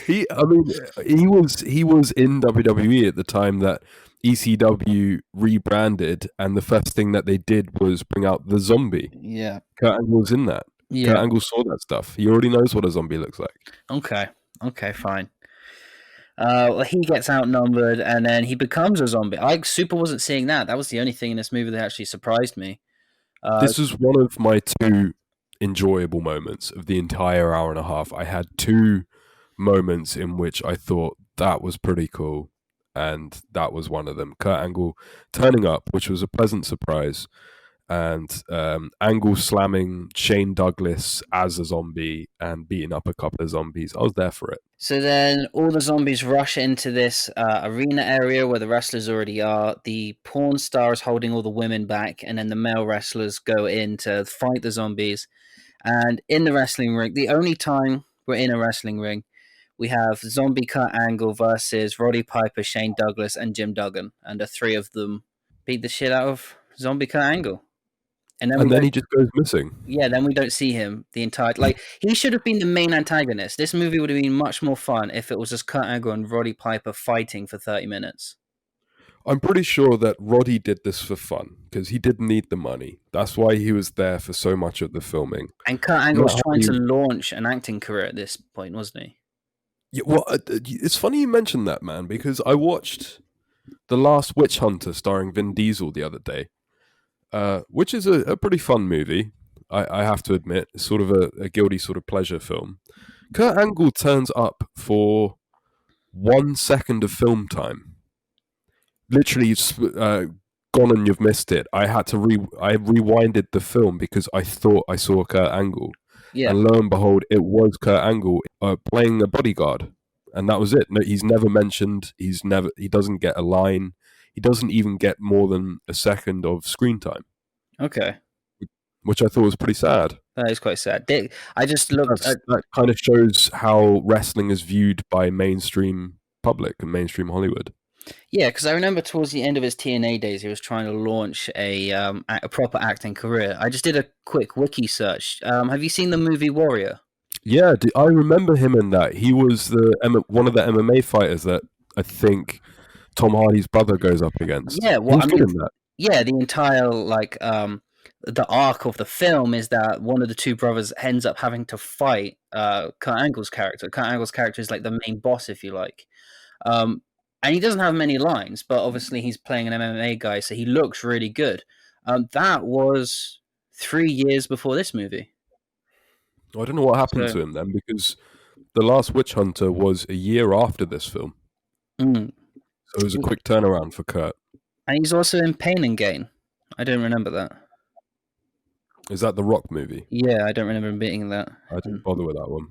he was in WWE at the time that ECW rebranded, and the first thing that they did was bring out the zombie. Yeah. Kurt Angle was in that. Kurt Yeah. Angle saw that stuff. He already knows what a zombie looks like. Okay. Okay, fine. Well, he gets outnumbered, and then he becomes a zombie. I super wasn't seeing that. That was the only thing in this movie that actually surprised me. This is one of my two enjoyable moments of the entire hour and a half. I had two moments in which I thought that was pretty cool, and that was one of them. Kurt Angle turning up, which was a pleasant surprise, and Angle slamming Shane Douglas as a zombie and beating up a couple of zombies. I was there for it. So then all the zombies rush into this arena area where the wrestlers already are. The porn star is holding all the women back, and then the male wrestlers go in to fight the zombies. And in the wrestling ring, the only time we're in a wrestling ring, we have Zombie Kurt Angle versus Roddy Piper, Shane Douglas, and Jim Duggan. And the three of them beat the shit out of Zombie Kurt Angle. And then he just goes missing. Yeah, then we don't see him the entire... Like, he should have been the main antagonist. This movie would have been much more fun if it was just Kurt Angle and Roddy Piper fighting for 30 minutes. I'm pretty sure that Roddy did this for fun, because he didn't need the money. That's why he was there for so much of the filming. And Kurt Angle was trying to launch an acting career at this point, wasn't he? Yeah, well, it's funny you mentioned that, man, because I watched The Last Witch Hunter starring Vin Diesel the other day, which is a pretty fun movie, I have to admit. It's sort of a guilty sort of pleasure film. Kurt Angle turns up for 1 second of film time. Literally, gone and you've missed it. I had to I rewinded the film because I thought I saw Kurt Angle. Yeah. And lo and behold, it was Kurt Angle playing a bodyguard. And that was it. No, he's never mentioned. He doesn't get a line. He doesn't even get more than a second of screen time. Okay. Which I thought was pretty sad. That is quite sad. I just looked that kind of shows how wrestling is viewed by mainstream public and mainstream Hollywood. Yeah, because I remember towards the end of his TNA days, he was trying to launch a proper acting career. I just did a quick wiki search. Have you seen the movie Warrior? Yeah, I remember him in that. He was one of the MMA fighters that I think Tom Hardy's brother goes up against. Yeah, well, I mean, that. Yeah, the entire the arc of the film is that one of the two brothers ends up having to fight Kurt Angle's character. Kurt Angle's character is like the main boss, if you like. And he doesn't have many lines, but obviously he's playing an MMA guy, so he looks really good. That was 3 years before this movie. I don't know what happened to him then, because The Last Witch Hunter was a year after this film. So it was a quick turnaround for Kurt. And he's also in Pain and Gain. I don't remember that. Is that the Rock movie? Yeah, I don't remember him being in that. I didn't bother with that one.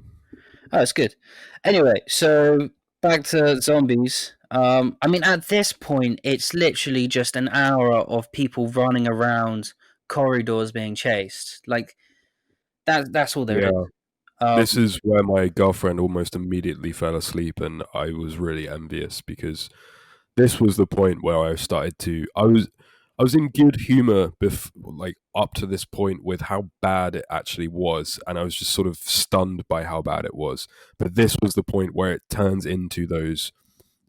Oh, it's good. Anyway, so back to zombies. I mean, at this point, it's literally just an hour of people running around corridors being chased. Like, that's all there is. This is where my girlfriend almost immediately fell asleep, and I was really envious, because this was the point where I started to... I was in good humor up to this point with how bad it actually was, and I was just sort of stunned by how bad it was. But this was the point where it turns into those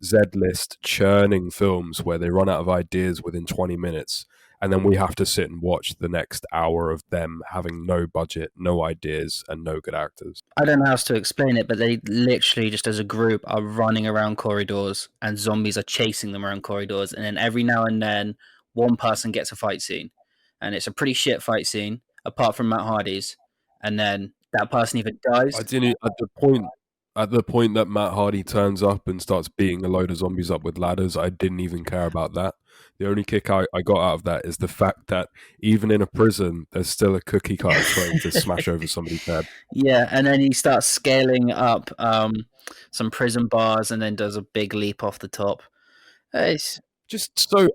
Z-list churning films where they run out of ideas within 20 minutes, and then we have to sit and watch the next hour of them having no budget, no ideas, and no good actors. I don't know how else to explain it, but they literally, just as a group, are running around corridors, and zombies are chasing them around corridors, and then every now and then, one person gets a fight scene, and it's a pretty shit fight scene, apart from Matt Hardy's, and then that person either dies... At the point that Matt Hardy turns up and starts beating a load of zombies up with ladders, I didn't even care about that. The only kick I got out of that is the fact that even in a prison, there's still a cookie cutter trying to smash over somebody's head. Yeah, and then he starts scaling up some prison bars and then does a big leap off the top. It's just so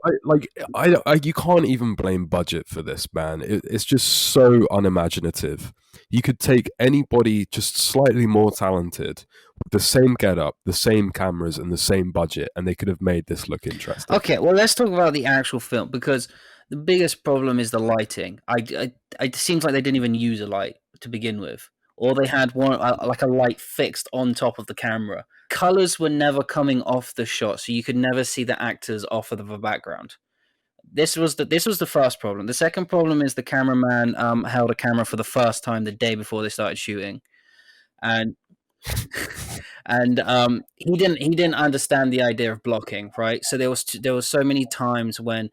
you can't even blame budget for this, man. It's just so unimaginative. You could take anybody just slightly more talented with the same getup, the same cameras, and the same budget, and they could have made this look interesting. Okay, well, let's talk about the actual film, because the biggest problem is the lighting. It seems like they didn't even use a light to begin with. or they had one like a light fixed on top of the camera. Colors were never coming off the shot, so you could never see the actors off of the background. This was the first problem. The second problem is the cameraman held a camera for the first time the day before they started shooting, and he didn't understand the idea of blocking, right? So there was so many times when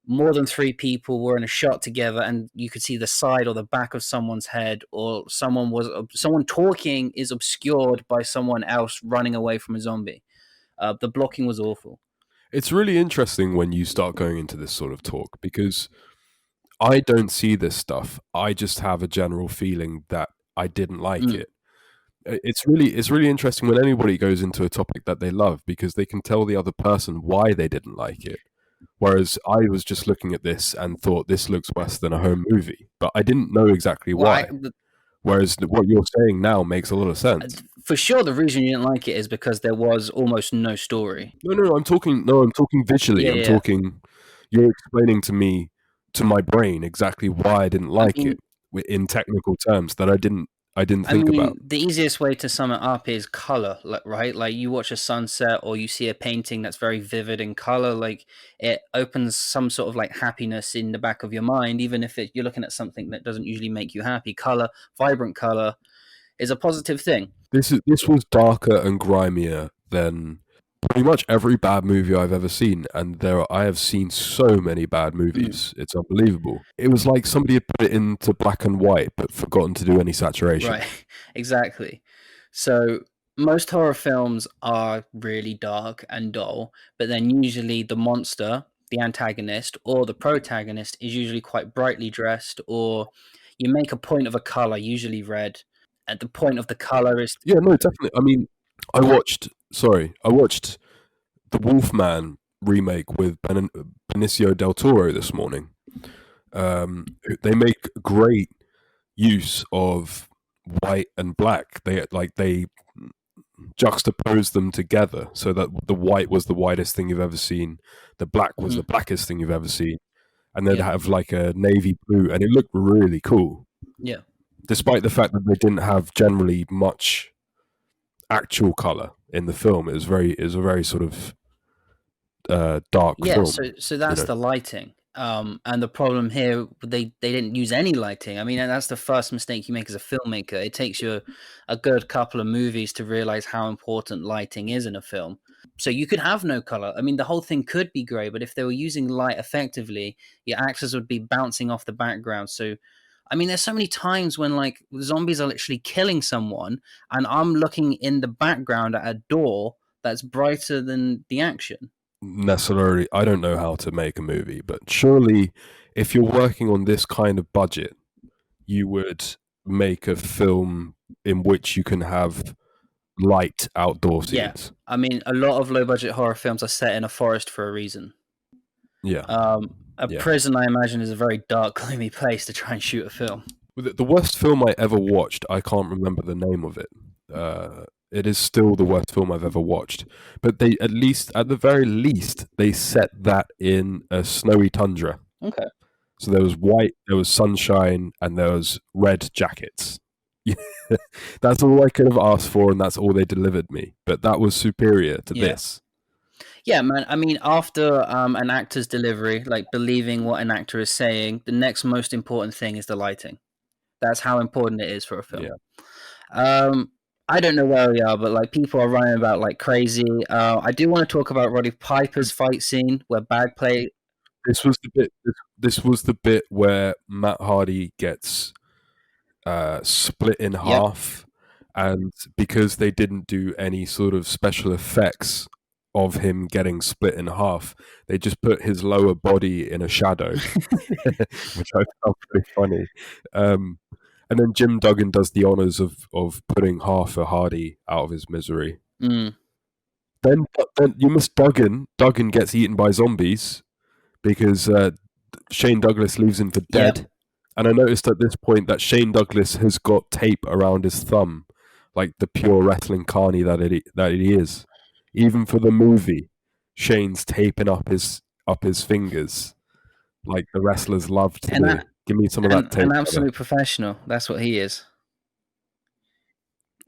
more than three people were in a shot together and you could see the side or the back of someone's head, or someone talking is obscured by someone else running away from a zombie. The blocking was awful. It's really interesting when you start going into this sort of talk, because I don't see this stuff. I just have a general feeling that I didn't like it. It's really interesting when anybody goes into a topic that they love, because they can tell the other person why they didn't like it. Whereas I was just looking at this and thought this looks worse than a home movie, but I didn't know exactly why. Whereas what you're saying now makes a lot of sense. For sure, the reason you didn't like it is because there was almost no story. No, I'm talking visually. Yeah, I'm yeah. talking. You're explaining to me, to my brain, exactly why I didn't like mean- it in technical terms that I didn't think about. The easiest way to sum it up is color, right? Like you watch a sunset or you see a painting that's very vivid in color, like it opens some sort of like happiness in the back of your mind, even if you're looking at something that doesn't usually make you happy. Color, vibrant color, is a positive thing. This was darker and grimier than pretty much every bad movie I've ever seen, and I have seen so many bad movies. It's unbelievable. It was like somebody had put it into black and white but forgotten to do any saturation. Right, exactly. So most horror films are really dark and dull, but then usually the monster, the antagonist, or the protagonist is usually quite brightly dressed, or you make a point of a color, usually red. At the point of the color is Yeah, no, definitely. I mean, I watched the Wolfman remake with Benicio del Toro this morning. They make great use of white and black. They juxtapose them together so that the white was the whitest thing you've ever seen, the black was the blackest thing you've ever seen, and they'd have like a navy blue, and it looked really cool. Yeah. Despite the fact that they didn't have generally much actual color in the film, it was a very sort of dark film. So that's the lighting. And the problem here, they didn't use any lighting. I mean, and that's the first mistake you make as a filmmaker. It takes you a good couple of movies to realize how important lighting is in a film. So you could have no color. I mean, the whole thing could be gray, but if they were using light effectively, your actors would be bouncing off the background. So, I mean, there's so many times when like zombies are literally killing someone, and I'm looking in the background at a door that's brighter than the action. Necessarily, I don't know how to make a movie, but surely if you're working on this kind of budget, you would make a film in which you can have light outdoor scenes. Yeah, I mean, a lot of low-budget horror films are set in a forest for a reason. Yeah. Prison, I imagine, is a very dark, gloomy place to try and shoot a film. The worst film I ever watched, I can't remember the name of it. It is still the worst film I've ever watched. But at the very least, they set that in a snowy tundra. Okay. So there was white, there was sunshine, and there was red jackets. That's all I could have asked for, and that's all they delivered me. But that was superior to this. Yeah, man. I mean, after an actor's delivery, like believing what an actor is saying, the next most important thing is the lighting. That's how important it is for a film. Yeah. I don't know where we are, but like people are running about like crazy. I do want to talk about Roddy Piper's fight scene where Bag play. This was the bit where Matt Hardy gets split in half, and because they didn't do any sort of special effects of him getting split in half, they just put his lower body in a shadow, which I found pretty funny. And then Jim Duggan does the honors of putting half a Hardy out of his misery. Then you must Duggan gets eaten by zombies because Shane Douglas leaves him for dead. Yep. And I noticed at this point that Shane Douglas has got tape around his thumb, like the pure wrestling carny that he is. Even for the movie, Shane's taping up his fingers, like the wrestlers love to do. Give me some of that tape. An absolute professional. That's what he is.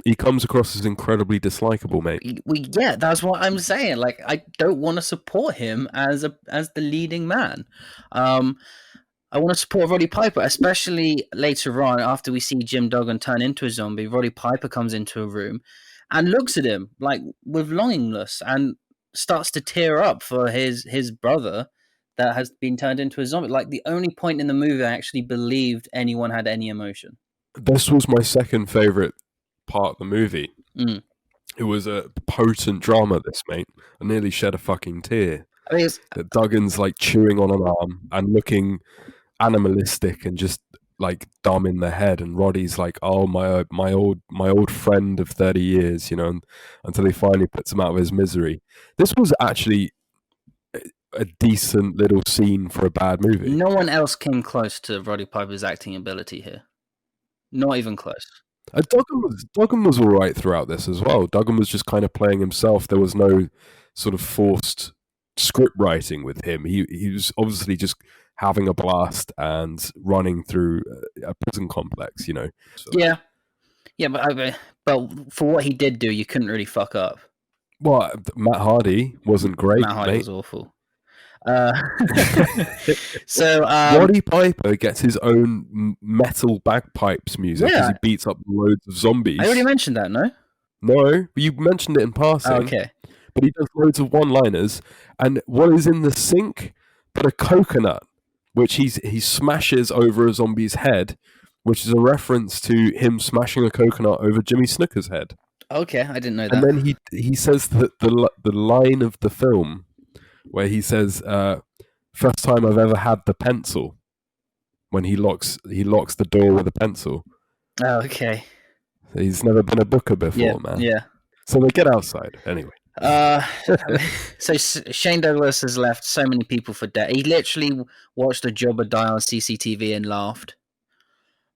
He comes across as incredibly dislikable, mate. Yeah, that's what I'm saying. Like, I don't want to support him as the leading man. I want to support Roddy Piper, especially later on after we see Jim Duggan turn into a zombie. Roddy Piper comes into a room and looks at him like with longingness and starts to tear up for his brother that has been turned into a zombie. Like the only point in the movie I actually believed anyone had any emotion. This was my second favorite part of the movie. Mm. It was a potent drama, this, mate. I nearly shed a fucking tear. I mean, That Duggan's like chewing on an arm and looking animalistic and just like dumb in the head, and Roddy's like, "Oh, my old friend of 30 years," you know, until he finally puts him out of his misery. This was actually a decent little scene for a bad movie. no one else came close to Roddy Piper's acting ability here. Not even close. Duggan was all right throughout this as well. Duggan was just kind of playing himself. There was no sort of forced script writing with him. He was obviously just having a blast and running through a prison complex, you know. So, Yeah, but for what he did do, you couldn't really fuck up. well, Matt Hardy wasn't great, Matt Hardy mate. was awful. So Roddy Piper gets his own metal bagpipes music as Yeah. he beats up loads of zombies. I already mentioned that, no? No, you mentioned it in passing. Oh, okay. But he does loads of one-liners, and what is in the sink but a coconut, which he smashes over a zombie's head, which is a reference to him smashing a coconut over Jimmy Snooker's head. Okay, I didn't know that. And then he says that the line of the film where he says, "First time I've ever had the pencil," when he locks the door with a pencil. Oh, okay. He's never been a booker before, Yeah, man. yeah. So they get outside anyway. So Shane Douglas has left so many people for dead. He literally watched a jobber die on CCTV and laughed.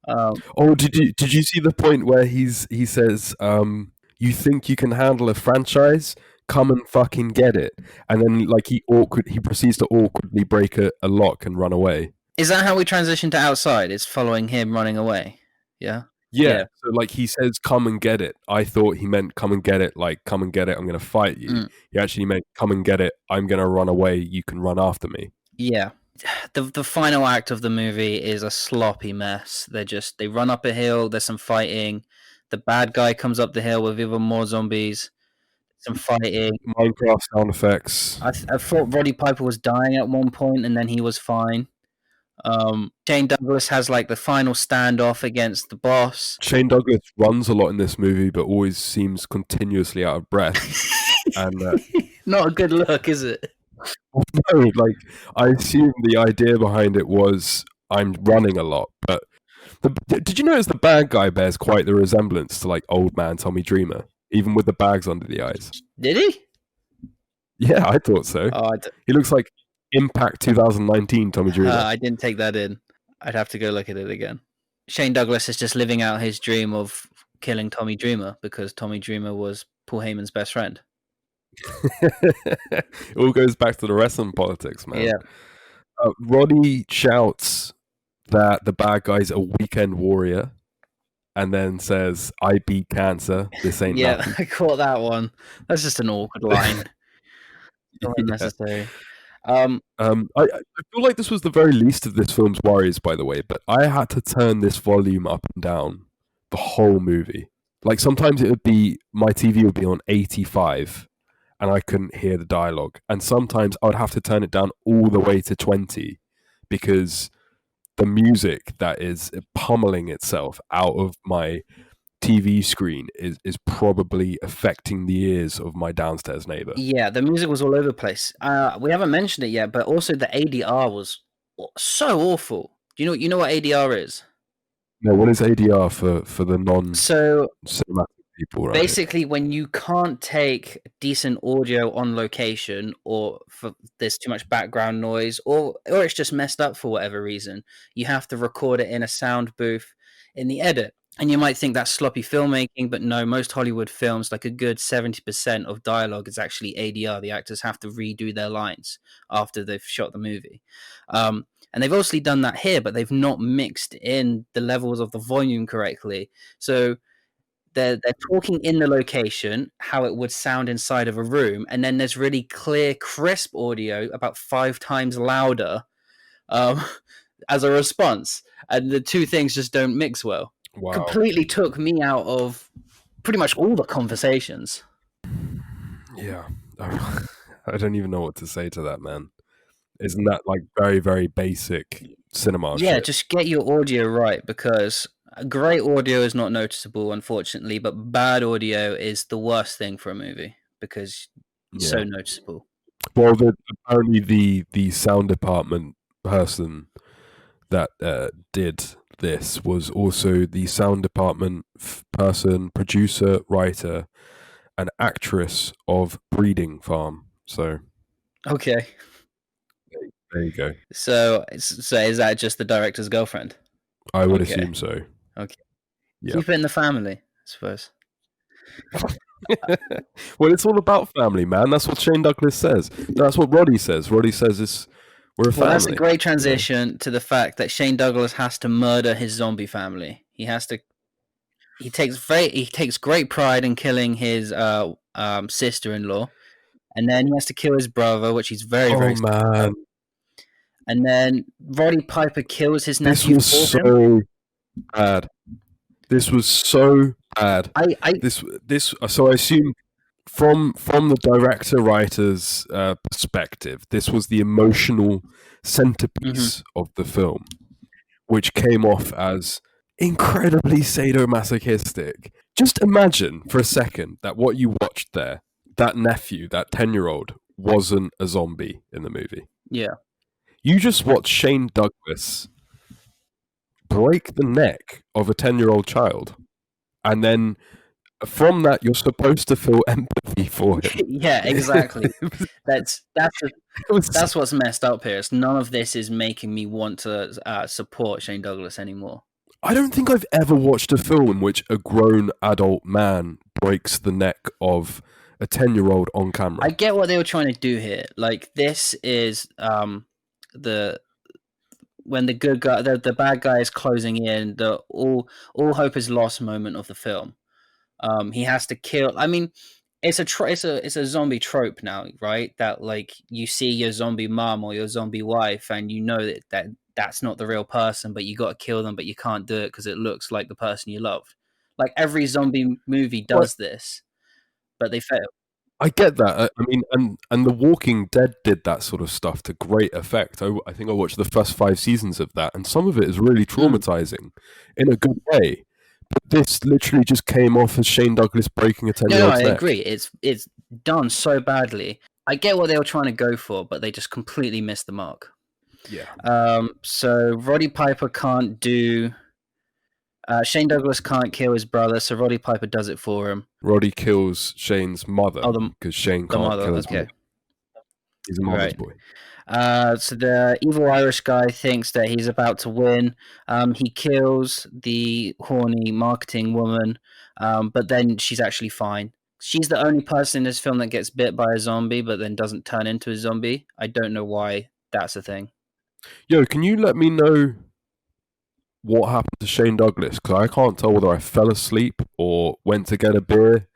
Oh, did you see the point where he says, "You think you can handle a franchise? Come and fucking get it." And then like he proceeds to awkwardly break a lock and run away. Is that how we transition to outside? It's following him running away. Yeah. Yeah. So like he says, "Come and get it." I thought he meant "Come and get it," like "Come and get it, I'm going to fight you." Mm. He actually meant "Come and get it, I'm going to run away. You can run after me." Yeah. The final act of the movie is a sloppy mess. They run up a hill, there's some fighting. The bad guy comes up the hill with even more zombies. Some fighting. Minecraft sound effects. I thought Roddy Piper was dying at one point and then he was fine. Shane Douglas has like the final standoff against the boss. Shane Douglas runs a lot in this movie, but always seems continuously out of breath. And not a good look, is it? no, like I assume the idea behind it was I'm running a lot, but did you notice the bad guy bears quite the resemblance to like old man Tommy Dreamer, even with the bags under the eyes? Did he? Yeah, I thought so. Oh, He looks like Impact 2019 Tommy Dreamer. I didn't take that in. I'd have to go look at it again. Shane Douglas is just living out his dream of killing Tommy Dreamer because Tommy Dreamer was Paul Heyman's best friend. It all goes back to the wrestling politics, man. Yeah. Roddy shouts that the bad guy's a weekend warrior and then says, "I beat cancer. This ain't nothing." I caught that one. That's just an awkward line. So unnecessary. I feel like this was the very least of this film's worries, by the way, but I had to turn this volume up and down the whole movie. Like sometimes it would be, my TV would be on 85 and I couldn't hear the dialogue. And sometimes I would have to turn it down all the way to 20 because the music that is pummeling itself out of my TV screen is probably affecting the ears of my downstairs neighbor. Yeah, the music was all over the place. We haven't mentioned it yet, but also the ADR was so awful. Do you know what ADR is? No, what is ADR for the non-cinematic people, right? Basically, when you can't take decent audio on location, or there's too much background noise, or it's just messed up for whatever reason, you have to record it in a sound booth in the edit. And you might think that's sloppy filmmaking, but no, most Hollywood films, like a good 70% of dialogue is actually ADR. The actors have to redo their lines after they've shot the movie. And they've obviously done that here, but they've not mixed in the levels of the volume correctly. So they're talking in the location, how it would sound inside of a room, and then there's really clear, crisp audio about 5 times louder um, as a response, and the two things just don't mix well. Wow. Completely took me out of pretty much all the conversations. Yeah. I don't even know what to say to that, man. Isn't that like very, very basic cinema Yeah, shit? just get your audio right, because great audio is not noticeable, unfortunately, but bad audio is the worst thing for a movie because it's so noticeable. Well, apparently the sound department person that did this was also the sound department person, producer, writer, and actress of Breeding Farm. So Okay. there you go. So is that just the director's girlfriend? I would Okay. assume so. Okay. Yeah. Keep it in the family, I suppose. Well, it's all about family, man. That's what Shane Douglas says. That's what Roddy says. Roddy says we're a family. Well, that's a great transition to the fact that Shane Douglas has to murder his zombie family. He has to. He takes great pride in killing his sister-in-law, and then he has to kill his brother, which he's very Oh man. And then Roddy Piper kills his This nephew. was so bad. This was so bad. So I assume from the director writer's perspective, this was the emotional centerpiece of the film, which came off as incredibly sadomasochistic. Just imagine for a second that what you watched there, that nephew, that 10-year-old, wasn't a zombie in the movie. Yeah. You just watched Shane Douglas break the neck of a 10-year-old child. And then from that, you're supposed to feel empathy for him. Yeah, exactly. That's what's messed up here. It's none of this is making me want to support Shane Douglas anymore. I don't think I've ever watched a film in which a grown adult man breaks the neck of a 10-year-old on camera. I get what they were trying to do here. Like, this is when the good guy, the bad guy is closing in, the all hope is lost moment of the film. He has to kill. I mean, it's a zombie trope now, right? That like you see your zombie mom or your zombie wife, and you know that's not the real person, but you got to kill them, but you can't do it because it looks like the person you loved. Like every zombie movie does this, but they fail. I get that. I mean, and The Walking Dead did that sort of stuff to great effect. I think I watched the first 5 seasons of that, and some of it is really traumatizing in a good way. But this literally just came off as Shane Douglas breaking a 10-year-old's neck. I agree. It's done so badly. I get what they were trying to go for, but they just completely missed the mark. Yeah. So Roddy Piper can't do. Shane Douglas can't kill his brother, so Roddy Piper does it for him. Roddy kills Shane's mother because Shane can't kill his mother. He's a mama's boy. So the evil Irish guy thinks that he's about to win. He kills the horny marketing woman, but then she's actually fine. She's the only person in this film that gets bit by a zombie, but then doesn't turn into a zombie. I don't know why that's a thing. Yo, can you let me know what happened to Shane Douglas? Because I can't tell whether I fell asleep or went to get a beer.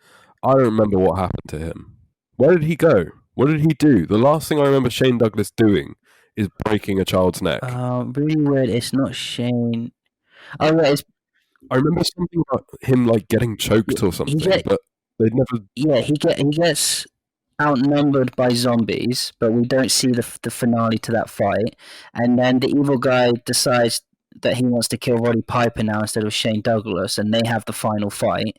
I don't remember what happened to him. Where did he go? What did he do? The last thing I remember Shane Douglas doing is breaking a child's neck. Really weird. It's not Shane. Oh, yeah, I remember something about him like getting choked or something, but they'd never. Yeah, he gets outnumbered by zombies, but we don't see the finale to that fight. And then the evil guy decides that he wants to kill Roddy Piper now instead of Shane Douglas, and they have the final fight.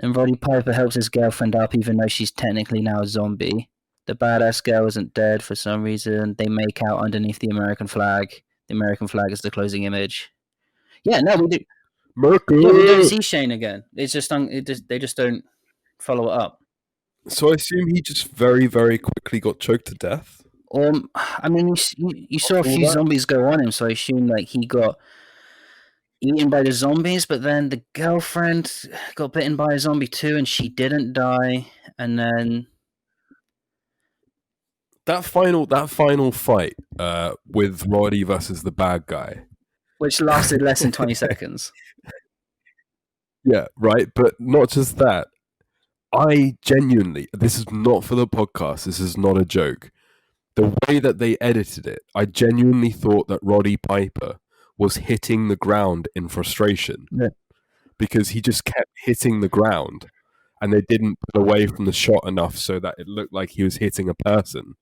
And Roddy Piper helps his girlfriend up, even though she's technically now a zombie. The badass girl isn't dead for some reason. They make out underneath the American flag. The American flag is the closing image. Yeah, no, we do. Yeah, we don't see Shane again. It's just they just don't follow it up. So I assume he just very, very quickly got choked to death. I mean, you saw a few zombies go on him, so I assume like he got eaten by the zombies, but then the girlfriend got bitten by a zombie too, and she didn't die. And then that final fight with Roddy versus the bad guy, which lasted less than 20 seconds. Yeah, right. But not just that. I genuinely, this is not for the podcast. This is not a joke. The way that they edited it, I genuinely thought that Roddy Piper was hitting the ground in frustration because he just kept hitting the ground and they didn't put away from the shot enough so that it looked like he was hitting a person.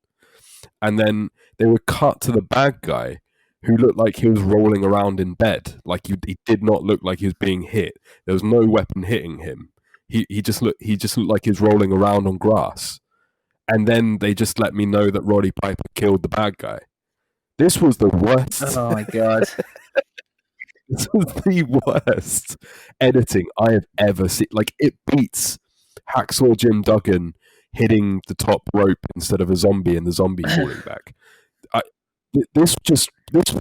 And then they would cut to the bad guy who looked like he was rolling around in bed. Like he did not look like he was being hit. There was no weapon hitting him. He just looked like he was rolling around on grass. And then they just let me know that Roddy Piper killed the bad guy. This was the worst. Oh my god. This was the worst editing I have ever seen. Like, it beats Hacksaw Jim Duggan hitting the top rope instead of a zombie and the zombie falling back. This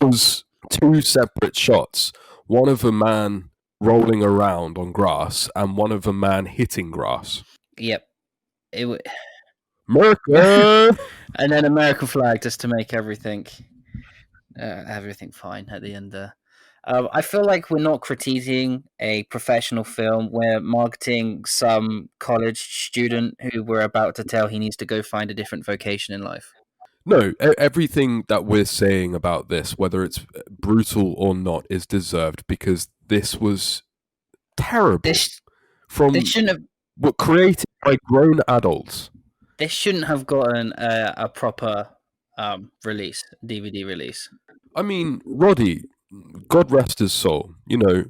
was two separate shots. One of a man rolling around on grass and one of a man hitting grass. Yep. It America! and then American flag just to make everything fine at the end there. I feel like we're not critiquing a professional film. We're marketing some college student who we're about to tell he needs to go find a different vocation in life. No, everything that we're saying about this, whether it's brutal or not, is deserved because this was terrible. This shouldn't have. Created by grown adults. This shouldn't have gotten a proper release, DVD release. I mean, Roddy, God rest his soul. You know,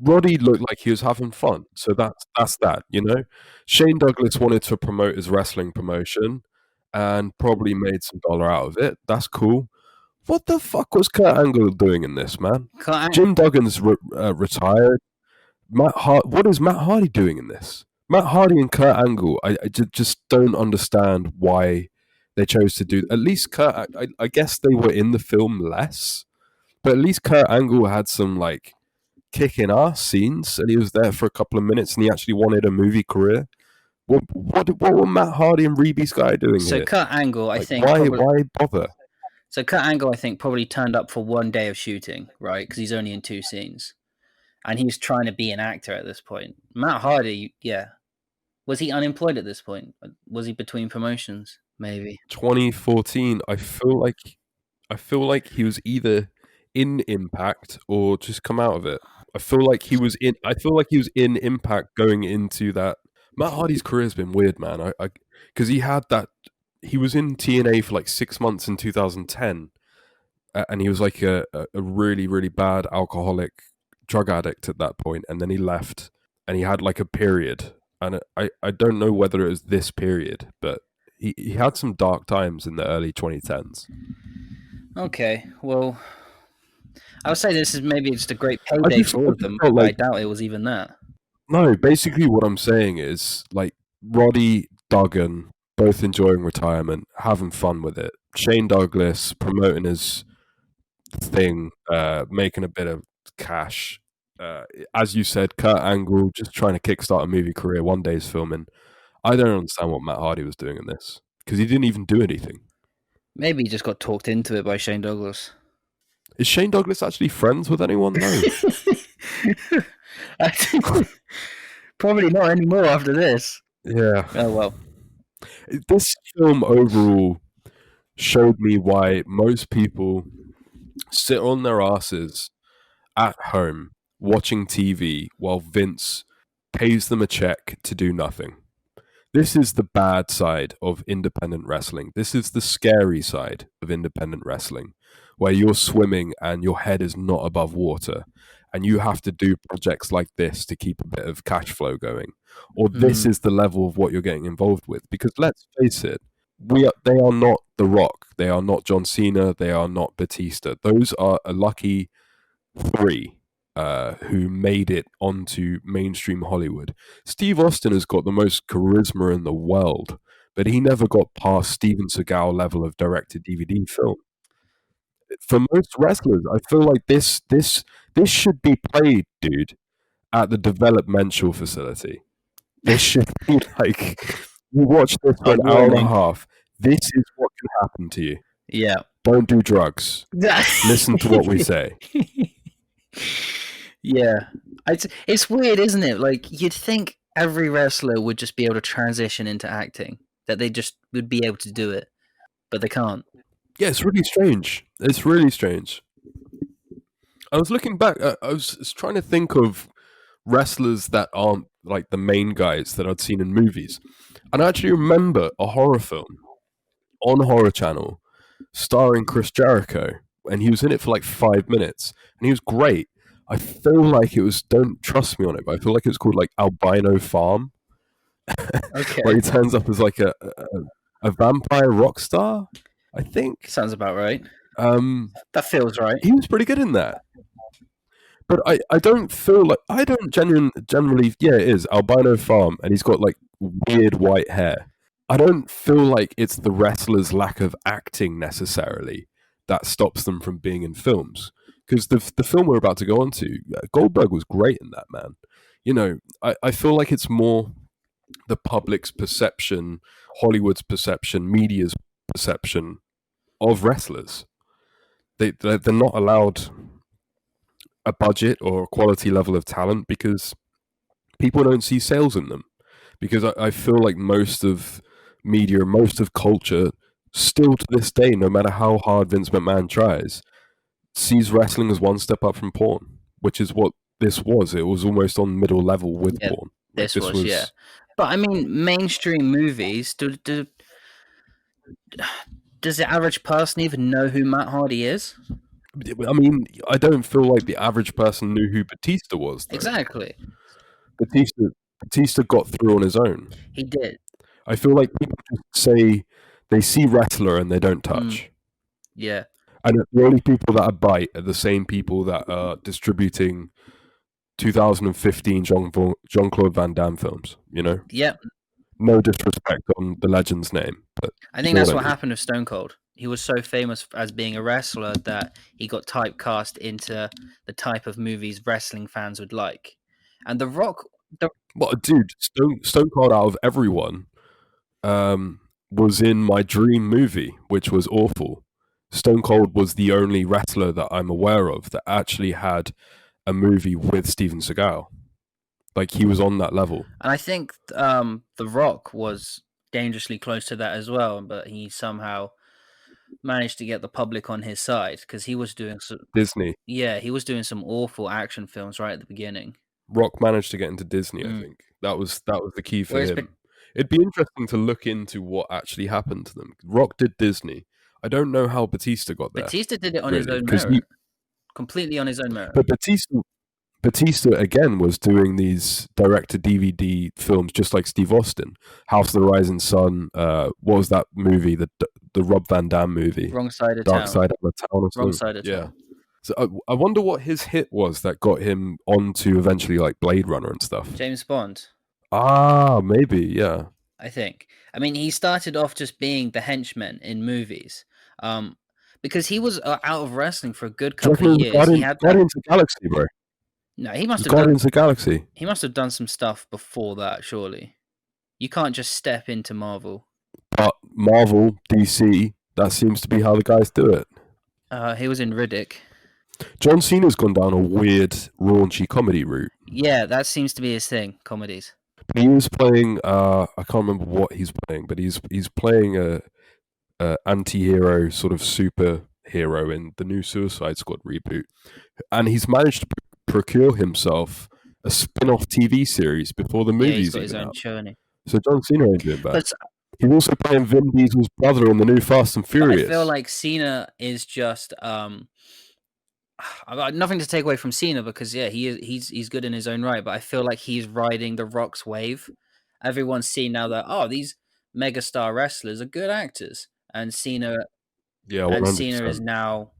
Roddy looked like he was having fun, so that's that. You know, Shane Douglas wanted to promote his wrestling promotion and probably made some dollar out of it. That's cool. What the fuck was Kurt Angle doing in this, man? Jim Duggan's retired. What is Matt Hardy doing in this? Matt Hardy and Kurt Angle, I just don't understand why they chose to do. At least Kurt, I guess they were in the film less, but at least Kurt Angle had some like kicking ass scenes, and he was there for a couple of minutes, and he actually wanted a movie career. What were Matt Hardy and Reeby's guy doing here? So Kurt Angle, I think. Why bother? So Kurt Angle, I think, probably turned up for one day of shooting, right? Because he's only in 2 scenes, and he's trying to be an actor at this point. Matt Hardy, yeah. Was he unemployed at this point? Was he between promotions? Maybe 2014. I feel like he was either in Impact or just come out of it. I feel like he was in Impact going into that. Matt Hardy's career has been weird, man. Because he was in TNA for like 6 months in 2010, and he was like a really, really bad alcoholic drug addict at that point, and then he left, and he had like a period. And I don't know whether it was this period, but he had some dark times in the early 2010s. Okay, well, I would say this is maybe just a great payday for all of them, but I doubt it was even that. No, basically what I'm saying is, like, Roddy, Duggan, both enjoying retirement, having fun with it. Shane Douglas promoting his thing, making a bit of cash. As you said, Kurt Angle just trying to kickstart a movie career, one day's filming. I don't understand what Matt Hardy was doing in this because he didn't even do anything. Maybe he just got talked into it by Shane Douglas. Is Shane Douglas actually friends with anyone? No. I think probably not anymore after this. Yeah. Oh well. This film overall showed me why most people sit on their asses at home watching TV while Vince pays them a check to do nothing. This is the bad side of independent wrestling. This is the scary side of independent wrestling, where you're swimming and your head is not above water, and you have to do projects like this to keep a bit of cash flow going. Or this is the level of what you're getting involved with. Because let's face it, they are not The Rock. They are not John Cena. They are not Batista. Those are a lucky 3 who made it onto mainstream Hollywood. Steve Austin has got the most charisma in the world, but he never got past Steven Seagal level of direct-to-DVD film. For most wrestlers, I feel like this should be played, dude, at the developmental facility. This should be like, you watch this for an hour and a half. This is what can happen to you. Yeah. Don't do drugs. Listen to what we say. Yeah, it's weird, isn't it? Like you'd think every wrestler would just be able to transition into acting, that they just would be able to do it, but they can't. Yeah, it's really strange. It's really strange. I was looking back. I was trying to think of wrestlers that aren't like the main guys that I'd seen in movies, and I actually remember a horror film on Horror Channel starring Chris Jericho, and he was in it for like 5 minutes, and he was great. I feel like it was. Don't trust me on it, but I feel like it was called like Albino Farm, where Okay, he turns up as like a vampire rock star. I think. sounds about right. Um, That feels right. he was pretty good in that. But I don't feel like I don't generally yeah it is albino farm and he's got like weird white hair. I don't feel like it's the wrestler's lack of acting necessarily that stops them from being in films because the film we're about to go on to Goldberg was great in that, man. You know, I feel like it's more the public's perception, Hollywood's perception, media's perception of wrestlers. They're not allowed a budget or a quality level of talent because people don't see sales in them. Because I feel like most of media, most of culture, still to this day, no matter how hard Vince McMahon tries, sees wrestling as one step up from porn, which is what this was. It was almost on middle level with Yeah, porn. Like this was yeah. But I mean, mainstream movies. Does the average person even know who Matt Hardy is? I mean, I don't feel like the average person knew who Batista was, though. Exactly, Batista, Batista got through on his own. he did. I feel like people just say they see wrestler and they don't touch. Yeah, And the only people that I bite are the same people that are distributing 2015 Jean Claude Van Damme films. You know, yeah. no disrespect on the legend's name, but I you think know that's what I what mean. happened with Stone Cold. He was so famous as being a wrestler that he got typecast into the type of movies wrestling fans would like. And The Rock, What, dude? Stone Cold out of everyone was in my dream movie, which was awful. Stone Cold was the only wrestler that I'm aware of that actually had a movie with Steven Seagal. Like he was on that level. and I think The Rock was dangerously close to that as well, but he somehow managed to get the public on his side because he was doing some, Disney. yeah, he was doing some awful action films right at the beginning. Rock managed to get into Disney, I Mm. think. That was the key for Whereas him. It'd be interesting to look into what actually happened to them. Rock did Disney. I don't know how Batista got there. Batista did it on his really, own 'cause merit, completely on his own merit. but Batista again was doing these direct to DVD films just like Steve Austin. House of the Rising Sun, what was that movie? The Rob Van Dam movie. Wrong side of Dark town. Side of the Town or something. Wrong side of Yeah. town. So I wonder what his hit was that got him onto eventually like Blade Runner and stuff. James Bond, Ah, maybe, yeah. I think. I mean, he started off just being the henchman in movies, because he was out of wrestling for a good Do you couple of reckon it was years. He had that, Guardians of the Galaxy, bro? no, It was Guardians of the Galaxy. he must have done some stuff before that. Surely, you can't just step into Marvel. But Marvel, DC, that seems to be how the guys do it. He was in Riddick. John Cena's gone down a weird, raunchy comedy route. Yeah, that seems to be his thing. Comedies. He was playing. I can't remember what he's playing, but he's playing a anti-hero sort of superhero in the new Suicide Squad reboot, and he's managed to procure himself a spin-off TV series before the Yeah, movie's he's got his even own out. journey. So John Cena ain't doing bad. But He's also playing Vin Diesel's brother in the new Fast and Furious. I feel like Cena is just I've got nothing to take away from Cena because yeah, he's good in his own right, but I feel like he's riding the Rock's wave. Everyone's seen now that these megastar wrestlers are good actors, and Cena Yeah, and 100%. Cena is now,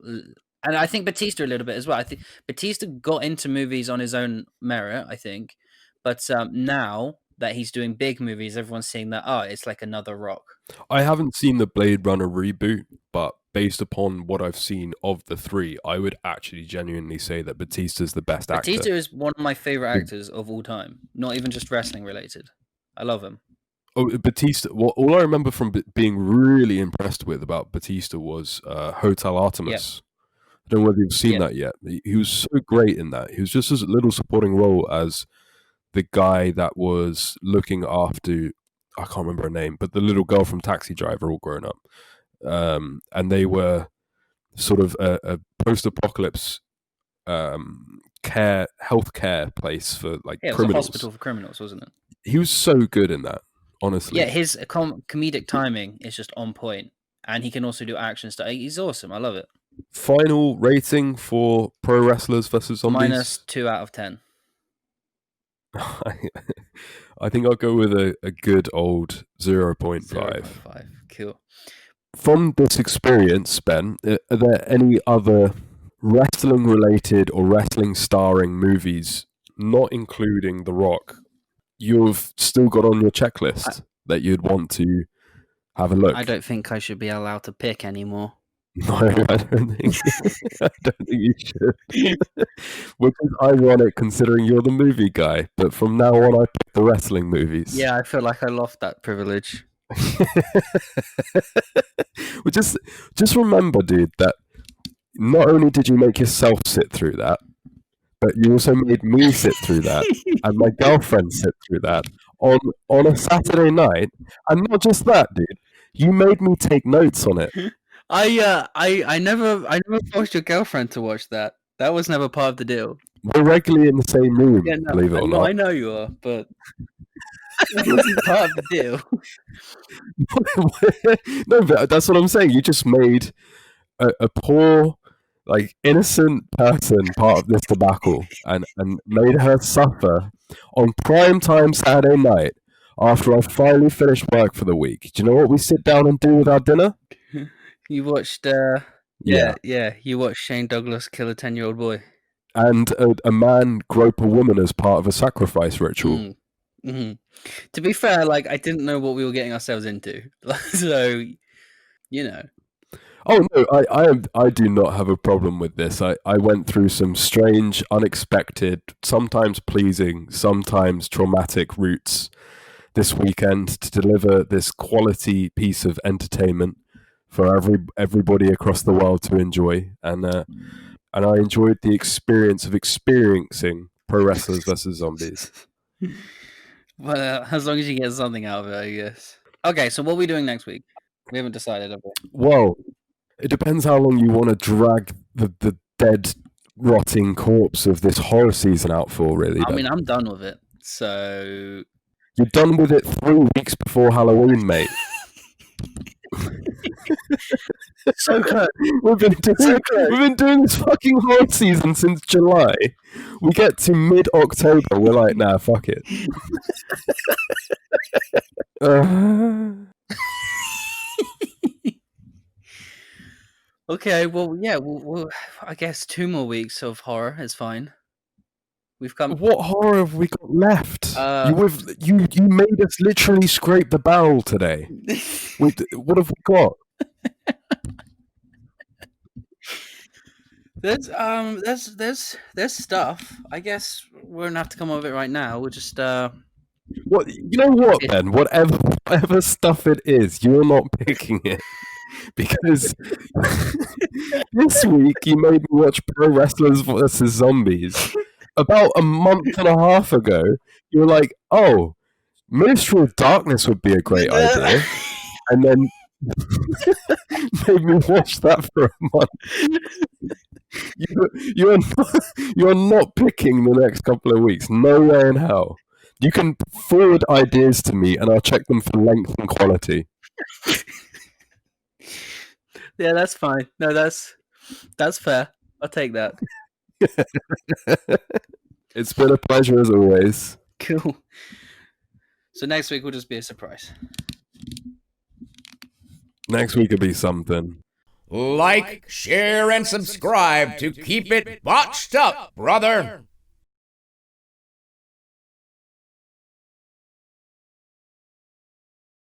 and I think Batista a little bit as well. I think Batista got into movies on his own merit, I think, but now that he's doing big movies, everyone's seeing that it's like another Rock. I haven't seen the Blade Runner reboot, but based upon what I've seen of the three, I would actually genuinely say that Batista's the best Batista actor. is one of my favorite actors of all time, not even just wrestling related. I love him. Oh, Batista. Well, all I remember from being really impressed with about Batista was Hotel Artemis. I don't know whether you've seen that yet. He was so great in that. He was just a little supporting role as the guy that was looking after, I can't remember her name, but the little girl from Taxi Driver, all grown up. And they were sort of a post-apocalypse healthcare place for like Yeah, it was criminals. a hospital for criminals, wasn't it? He was so good in that, honestly. Yeah, his comedic timing is just on point, and he can also do action stuff. He's awesome. I love it. Final rating for Pro Wrestlers versus Zombies? -2 out of 10. I think I'll go with a good old 0.5. 0.5. Cool. From this experience, Ben, are there any other wrestling-related or wrestling-starring movies, not including The Rock, you've still got on your checklist that you'd want to have a look? I don't think I should be allowed to pick anymore. No, I don't think you should. Which is ironic considering you're the movie guy, but from now on I pick the wrestling movies. Yeah, I feel like I lost that privilege. Well, just remember, dude, that not only did you make yourself sit through that, but you also made me sit through that and my girlfriend sit through that on a Saturday night. And not just that, dude, you made me take notes on it. I never forced your girlfriend to watch that. That was never part of the deal. We're regularly in the same room, believe it or not. I know you are, but it wasn't part of the deal. No, but that's what I'm saying. You just made a poor, like, innocent person part of this debacle and made her suffer on primetime Saturday night after I finally finished work for the week. Do you know what we sit down and do with our dinner? You watched, you watched Shane Douglas kill a 10-year-old boy. And a man grope a woman as part of a sacrifice ritual. Mm-hmm. To be fair, like, I didn't know what we were getting ourselves into. So, you know. Oh, no, I do not have a problem with this. I went through some strange, unexpected, sometimes pleasing, sometimes traumatic routes this weekend to deliver this quality piece of entertainment for everybody across the world to enjoy. And I enjoyed the experience of experiencing Pro Wrestlers versus Zombies. Well, as long as you get something out of it, I guess. Okay, so what are we doing next week? We haven't decided, have we? Well, it depends how long you want to drag the dead, rotting corpse of this horror season out for, really. I mean, I'm done with it, so... You're done with it 3 weeks before Halloween, mate. So close. We've been doing this fucking horror season since July. We get to mid-October, we're like, nah, fuck it. Okay, well, yeah, well, I guess 2 more weeks of horror is fine. We've come. What horror have we got left? You made us literally scrape the barrel today. What have we got? There's stuff. I guess we're gonna have to come up with it right now. We'll just What you know what, Ben? Whatever stuff it is, you're not picking it. Because this week you made me watch Pro Wrestlers versus Zombies. About a month and a half ago, you were like, "Oh, Ministry of Darkness would be a great idea," and then made me watch that for a month. You're not picking the next couple of weeks. No way in hell. You can forward ideas to me, and I'll check them for length and quality. Yeah, that's fine. No, that's fair. I'll take that. It's been a pleasure as always. Cool. So next week will just be a surprise. Next week will be something. Like, share, and subscribe to keep it botched up, brother.